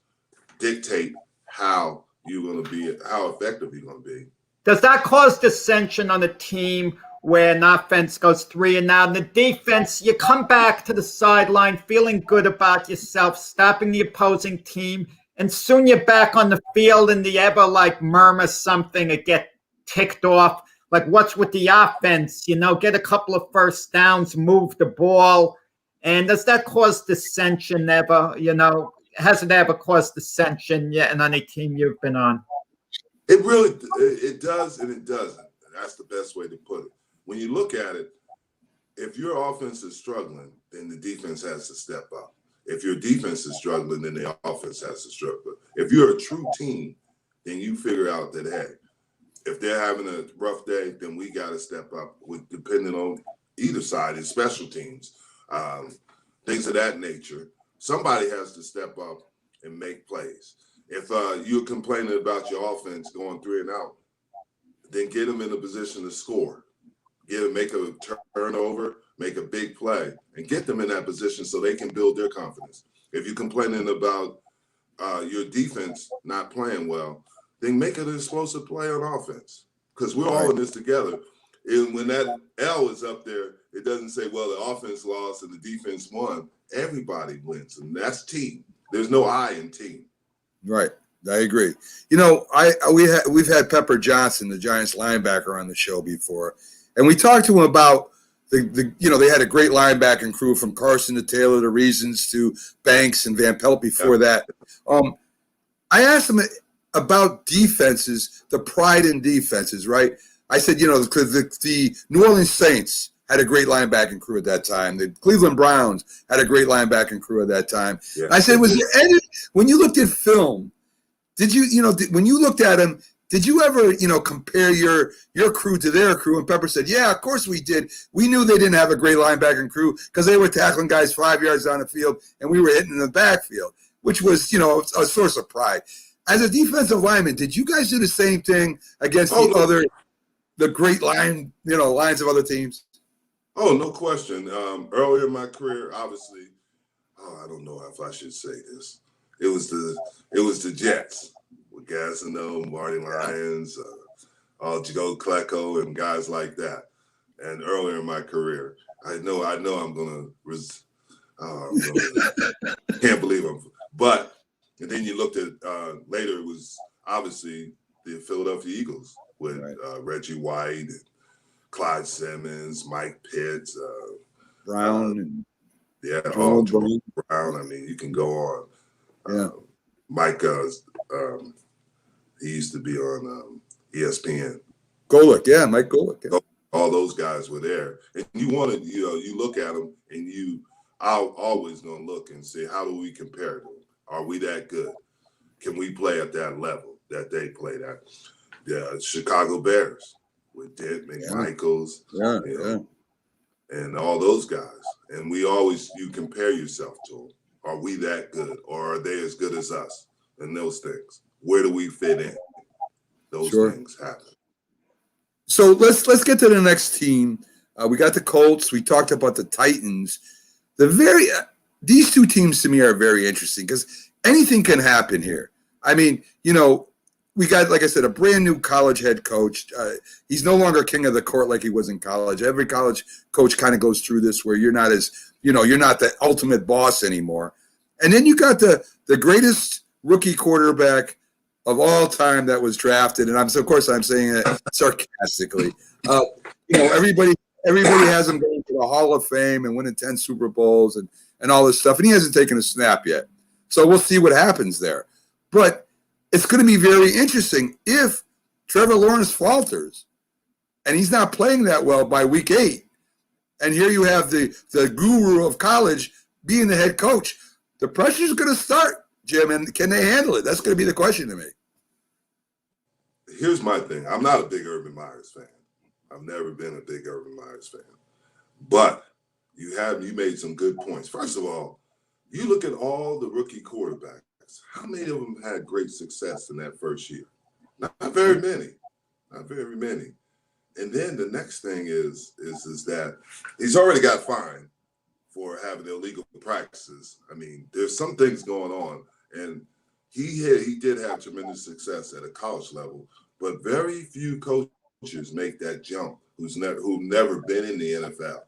dictate how you're going to be, how effective you're going to be. Does that cause dissension on a team where an offense goes 3 and out, and the defense, you come back to the sideline feeling good about yourself, stopping the opposing team, and soon you're back on the field and you ever murmur something or get ticked off? Like, what's with the offense? Get a couple of first downs, move the ball. And does that cause dissension ever? Has it ever caused dissension yet in any team you've been on? It does and it doesn't. That's the best way to put it. When you look at it, if your offense is struggling, then the defense has to step up. If your defense is struggling, then the offense has to struggle. If you're a true team, then you figure out that, hey, if they're having a rough day, then we got to step up, depending on either side, in special teams, things of that nature. Somebody has to step up and make plays. If you're complaining about your offense going 3 and out, then get them in a position to score. Make a turnover, make a big play, and get them in that position so they can build their confidence. If you're complaining about your defense not playing well, then make it an explosive play on offense. Because we're all in this together. And when that L is up there, it doesn't say, well, the offense lost and the defense won. Everybody wins, and that's team. There's no I in team. Right. I agree. You know, we've had Pepper Johnson, the Giants linebacker, on the show before, and we talked to him about the they had a great linebacking crew from Carson to Taylor to Reasons to Banks and Van Pelt before that. I asked him about defenses, the pride in defenses, right? I said, the New Orleans Saints had a great linebacking crew at that time. The Cleveland Browns had a great linebacking crew at that time. Yeah. I said, was there any, when you looked at film, did you, when you looked at them, did you ever, compare your crew to their crew? And Pepper said, yeah, of course we did. We knew they didn't have a great linebacking crew because they were tackling guys 5 yards down the field and we were hitting in the backfield, which was, a source of pride. As a defensive lineman, did you guys do the same thing against the great lines of other teams? Oh, no question. Earlier in my career, obviously, I don't know if I should say this. It was the Jets with Gastineau, Marty Lyons, Joe Klecko, and guys like that. And earlier in my career, I know I'm gonna can't believe I'm. But and then you looked at later. It was obviously the Philadelphia Eagles with Reggie White and Clyde Simmons, Mike Pitts, Brown, Jerome Brown. I mean, you can go on. Mike, he used to be on ESPN. Golick, Mike Golick. Yeah. All those guys were there, and you wanted, you look at them, and I'm always gonna look and say, how do we compare them? Are we that good? Can we play at that level that they played at? The Chicago Bears with Dent McMichaels, and all those guys, and you compare yourself to them. Are we that good, or are they as good as us? And those things. Where do we fit in? Those things happen. So let's get to the next team. We got the Colts. We talked about the Titans. These two teams to me are very interesting because anything can happen here. I mean, we got, like I said, a brand new college head coach. He's no longer king of the court like he was in college. Every college coach kind of goes through this where you're not the ultimate boss anymore. And then you got the greatest rookie quarterback of all time that was drafted. And I'm saying it sarcastically. Everybody has him going to the Hall of Fame and winning 10 Super Bowls and all this stuff. And he hasn't taken a snap yet. So we'll see what happens there. But it's going to be very interesting if Trevor Lawrence falters and he's not playing that well by week 8. And here you have the guru of college being the head coach. The pressure is going to start, Jim, and can they handle it? That's going to be the question to me. Here's my thing. I'm not a big Urban Myers fan. I've never been a big Urban Myers fan. But you made some good points. First of all, you look at all the rookie quarterbacks. How many of them had great success in that first year? Not very many. Not very many. And then the next thing is that he's already got fined for having illegal practices. I mean, there's some things going on, and he did have tremendous success at a college level, but very few coaches make that jump who've never been in the NFL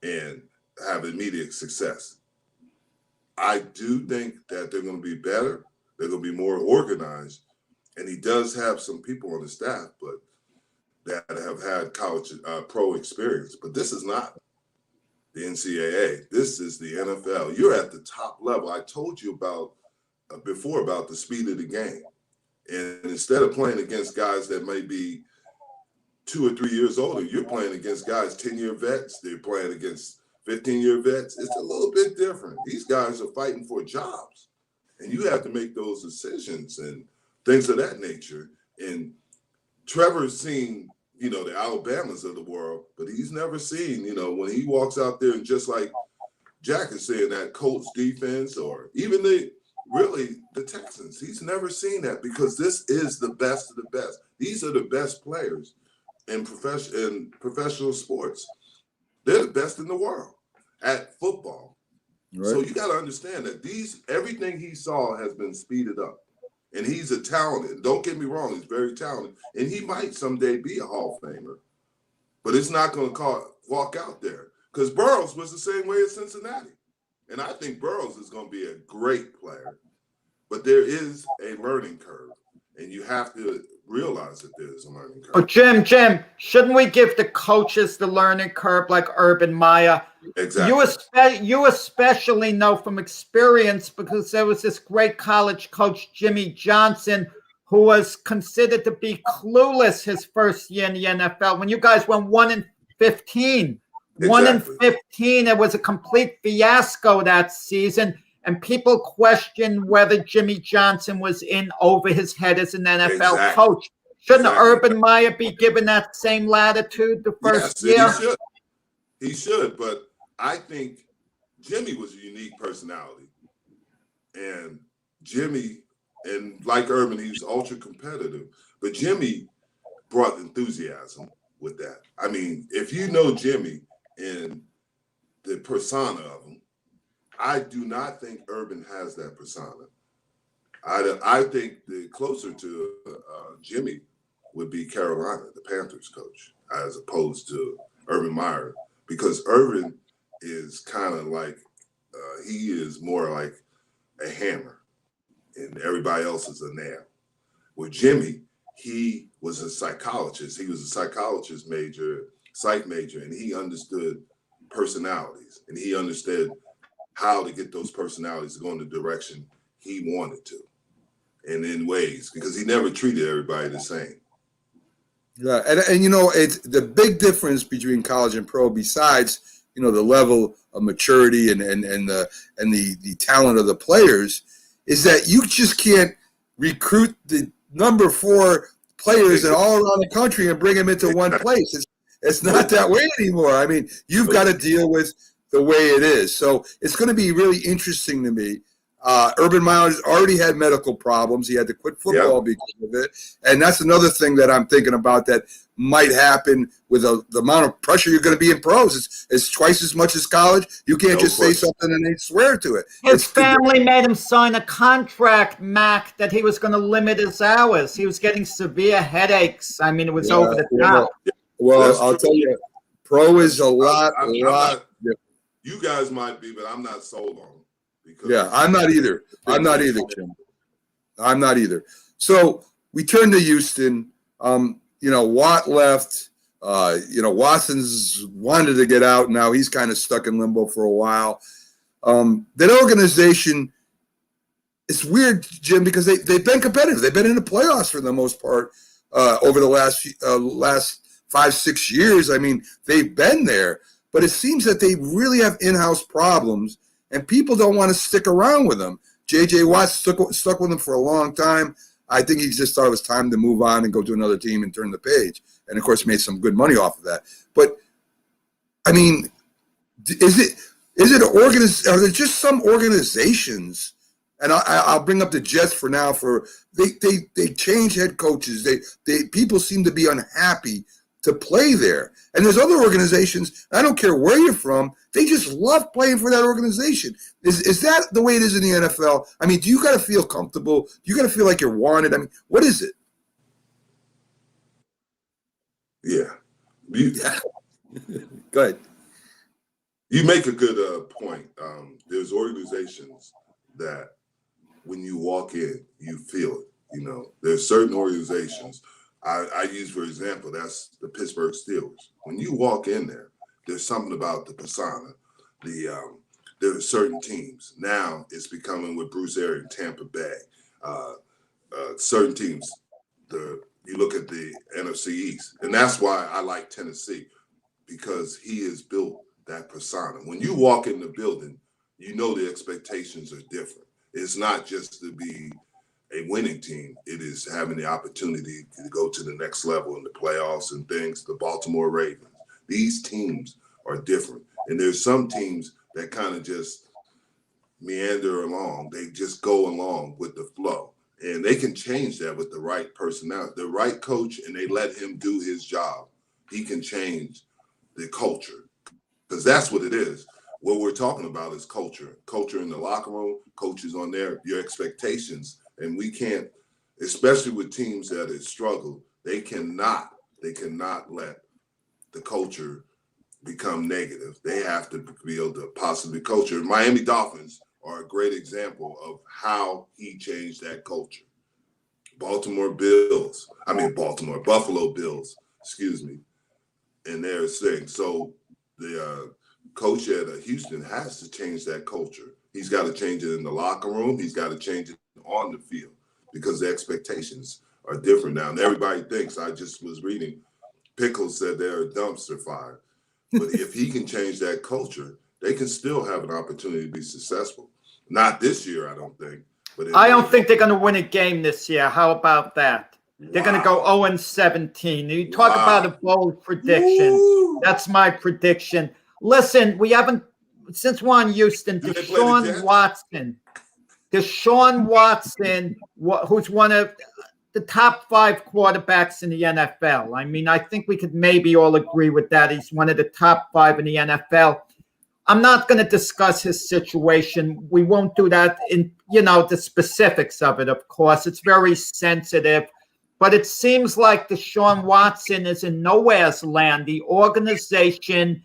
and have immediate success. I do think that they're going to be better. They're going to be more organized, and he does have some people on the staff, but that have had college pro experience. But this is not the NCAA. This is the NFL. You're at the top level. I told you before about the speed of the game. And instead of playing against guys that may be 2 or 3 years older, you're playing against guys 10-year vets. They're playing against 15-year vets. It's a little bit different. These guys are fighting for jobs. And you have to make those decisions and things of that nature. And Trevor's seen, the Alabamas of the world, but he's never seen, when he walks out there and just like Jack is saying, that Colts defense or even the Texans, he's never seen that because this is the best of the best. These are the best players in professional sports. They're the best in the world at football. Right. So you got to understand that everything he saw has been speeded up. And he's a talented, don't get me wrong, he's very talented. And he might someday be a Hall of Famer. But it's not going to walk out there. Because Burroughs was the same way at Cincinnati. And I think Burroughs is going to be a great player. But there is a learning curve. And you have to realize that there's a learning curve. Oh, Jim, shouldn't we give the coaches the learning curve like Urban Meyer? Exactly. You especially know from experience, because there was this great college coach, Jimmy Johnson, who was considered to be clueless his first year in the NFL. When you guys went 1-15, 1-15, it was a complete fiasco that season. And people questioned whether Jimmy Johnson was in over his head as an NFL coach. Shouldn't Urban Meyer be given that same latitude the first year? He should, but I think Jimmy was a unique personality. And Jimmy, and like Urban, he's ultra competitive. But Jimmy brought enthusiasm with that. I mean, if you know Jimmy and the persona of him, I do not think Urban has that persona. I think the closer to Jimmy would be Carolina, the Panthers coach, as opposed to Urban Meyer, because Urban is kind of like, he is more like a hammer and everybody else is a nail. With Jimmy, he was a psychologist. He was a psychologist major, psych major, and he understood personalities and he understood how to get those personalities to go in the direction he wanted to, and in ways, because he never treated everybody the same. Yeah, and you know, it's the big difference between college and pro, besides, you know, the level of maturity and the talent of the players, is that you just can't recruit the number 4 players and all around the country and bring them into one place. It's not that way anymore. I mean, you've got to deal with the way it is. So it's going to be really interesting to me. Urban Meyer already had medical problems. He had to quit football because of it. And that's another thing that I'm thinking about that might happen with the amount of pressure you're going to be in pros. It's twice as much as college. You can't just say something and they swear to it. His family made him sign a contract, Mac, that he was going to limit his hours. He was getting severe headaches. I mean, it was over the top. Well, I'll tell you, pro is a lot. You guys might be, but I'm not sold on it. Yeah, I'm not either. Jim. I'm not either. So we turn to Houston. You know, Watt left. You know, Watson's wanted to get out. Now he's kind of stuck in limbo for a while. That organization, it's weird, Jim, because they've been competitive. They've been in the playoffs for the most part over the last 5-6 years. I mean, they've been there. But it seems that they really have in-house problems, and people don't want to stick around with them. J.J. Watt stuck with them for a long time. I think he just thought it was time to move on and go to another team and turn the page. And, of course, made some good money off of that. But, I mean, are there just some organizations, and I'll bring up the Jets for now, they change head coaches. People seem to be unhappy to play there. And there's other organizations, I don't care where you're from, they just love playing for that organization. Is that the way it is in the NFL? I mean, do you got to feel comfortable? Do you got to feel like you're wanted? I mean, what is it? Yeah. Go ahead. You make a good point. There's organizations that when you walk in, you feel it. You know, there's certain organizations. I use, for example, that's the Pittsburgh Steelers. When you walk in there, there's something about the persona. There are certain teams. Now it's becoming with Bruce Arians, Tampa Bay. Certain teams, you look at the NFC East. And that's why I like Tennessee, because he has built that persona. When you walk in the building, you know the expectations are different. It's not just to be a winning team. It is having the opportunity to go to the next level in the playoffs and things. The Baltimore Ravens, these teams are different. And there's some teams that kind of just meander along. They just go along with the flow. And they can change that with the right personality, the right coach, and they let him do his job. He can change the culture, because that's what it is. what we're talking about is culture in the locker room, coaches on there, your expectations. And we can't, especially with teams that have struggled, they cannot let the culture become negative. They have to be able to possibly culture. Miami Dolphins are a great example of how he changed that culture. Buffalo Bills, and they're saying, so the coach at Houston has to change that culture. He's got to change it in the locker room. He's got to change it on the field because the expectations are different now. And everybody thinks, I just was reading, Pickles said they're a dumpster fire. But if he can change that culture, they can still have an opportunity to be successful. Not this year, I don't think. But I don't think they're going to win a game this year. How about that? They're going to go 0-17. You talk about a bold prediction. Woo. That's my prediction. Listen, we haven't, since we're on Houston, Deshaun Watson, who's one of the top 5 quarterbacks in the NFL. I mean, I think we could maybe all agree with that. He's one of the top 5 in the NFL. I'm not going to discuss his situation. We won't do that in, the specifics of it, of course. It's very sensitive. But it seems like Deshaun Watson is in nowhere's land. The organization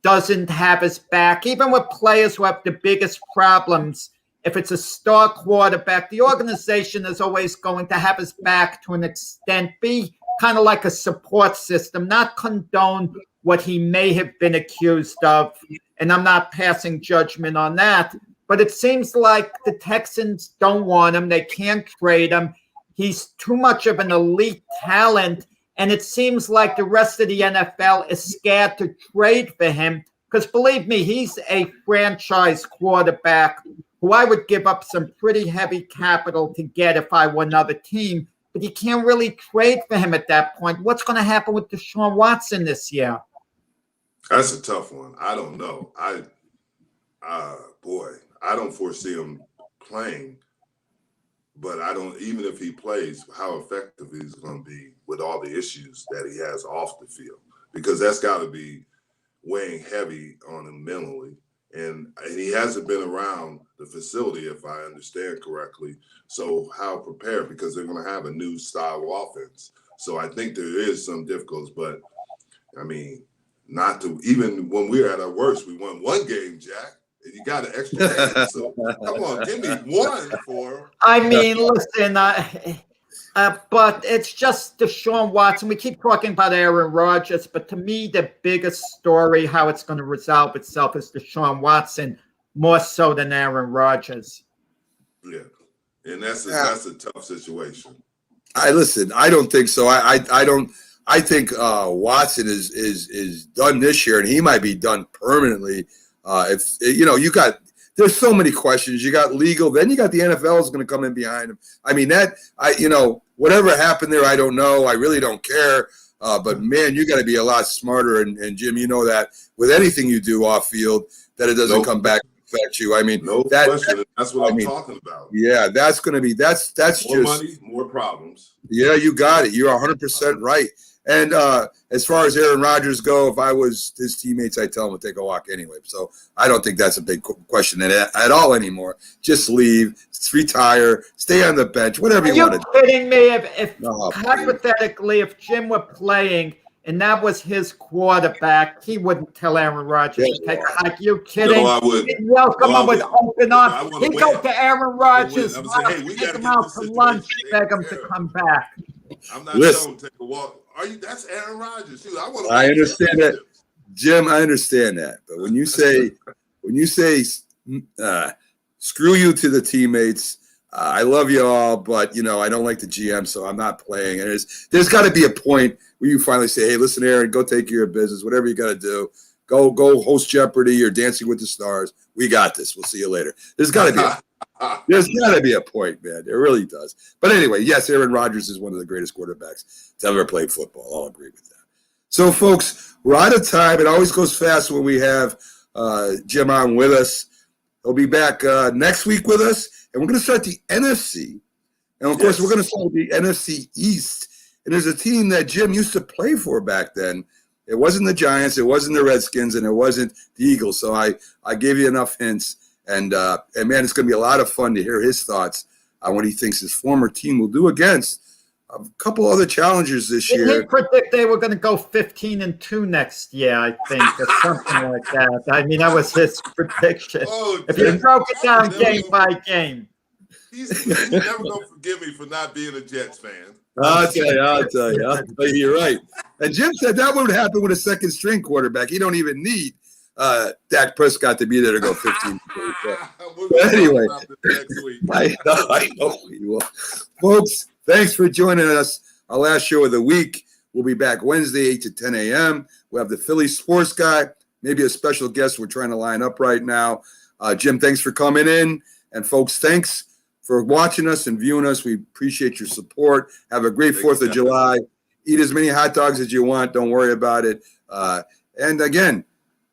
doesn't have his back. Even with players who have the biggest problems, if it's a star quarterback, the organization is always going to have his back to an extent, be kind of like a support system, not condone what he may have been accused of. And I'm not passing judgment on that. But it seems like the Texans don't want him. They can't trade him. He's too much of an elite talent. And it seems like the rest of the NFL is scared to trade for him. Because believe me, he's a franchise quarterback who I would give up some pretty heavy capital to get if I were another team. But you can't really trade for him at that point. What's going to happen with Deshaun Watson this year? That's a tough one. I don't know. I don't foresee him playing, but I don't, even if he plays, how effective he's going to be with all the issues that he has off the field, because that's got to be weighing heavy on him mentally. And he hasn't been around the facility, if I understand correctly. So how prepared, because they're going to have a new style of offense. So I think there is some difficulties, but I mean, not to, even when we were at our worst, we won one game, Jack, and you got an extra game. So come on, give me one for him. I mean, listen, but it's just Deshaun Watson. We keep talking about Aaron Rodgers, but to me, the biggest story, how it's going to resolve itself, is Deshaun Watson, more so than Aaron Rodgers. Yeah, and that's a tough situation. I don't think so. I think Watson is done this year, and he might be done permanently. There's so many questions. You got legal, then you got the NFL is going to come in behind him. I mean, whatever happened there, I don't know. I really don't care. But man, you got to be a lot smarter. And Jim, you know that with anything you do off field, that it doesn't come back to affect you. I mean, question. That's what I'm talking about. Yeah, that's going to be that's more just money, more problems. Yeah, you got it. You're 100% right. And as far as Aaron Rodgers go, if I was his teammates, I'd tell him to take a walk anyway. So I don't think that's a big question at all anymore. Just leave, retire, stay on the bench, whatever you want to do. Are you kidding me? If hypothetically, if Jim were playing and that was his quarterback, he wouldn't tell Aaron Rodgers to take a hike. You kidding? No, I wouldn't. He'd welcome him with open arms. He'd go to Aaron Rodgers, take him out to lunch, beg him to come back. I'm not telling him to take a walk. That's Aaron Rodgers. Dude, I understand that, Jim. I understand that, but when you say screw you to the teammates, I love you all, but I don't like the GM, so I'm not playing. And there's got to be a point where you finally say, "Hey, listen, Aaron, go take care of business. Whatever you got to do, go host Jeopardy or Dancing with the Stars. We got this. We'll see you later." There's got to be. There's got to be a point, man. There really does. But anyway, yes, Aaron Rodgers is one of the greatest quarterbacks to ever play football. I'll agree with that. So, folks, we're out of time. It always goes fast when we have Jim on with us. He'll be back next week with us, and we're going to start the NFC. And, of course, we're going to start the NFC East. And there's a team that Jim used to play for back then, It wasn't the Giants, it wasn't the Redskins, and it wasn't the Eagles. So I gave you enough hints. And man, it's going to be a lot of fun to hear his thoughts on what he thinks his former team will do against a couple other challengers this year. Did he predict they were going to go 15-2 next year, I think, or something like that? I mean, that was his prediction. If you broke it down game by game. He's never going to forgive me for not being a Jets fan. I'll tell you. You're right. And Jim said that would happen with a second string quarterback. He don't even need Dak Prescott to be there to go 15. But anyway, I know we will. Folks, thanks for joining us. Our last show of the week. We'll be back Wednesday, 8 to 10 a.m. We'll have the Philly sports guy, maybe a special guest we're trying to line up right now. Jim, thanks for coming in. And folks, thanks for watching us and viewing us. We appreciate your support. Have a great 4th of July. Eat as many hot dogs as you want. Don't worry about it. And again,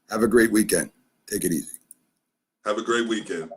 have a great weekend. Take it easy. Have a great weekend.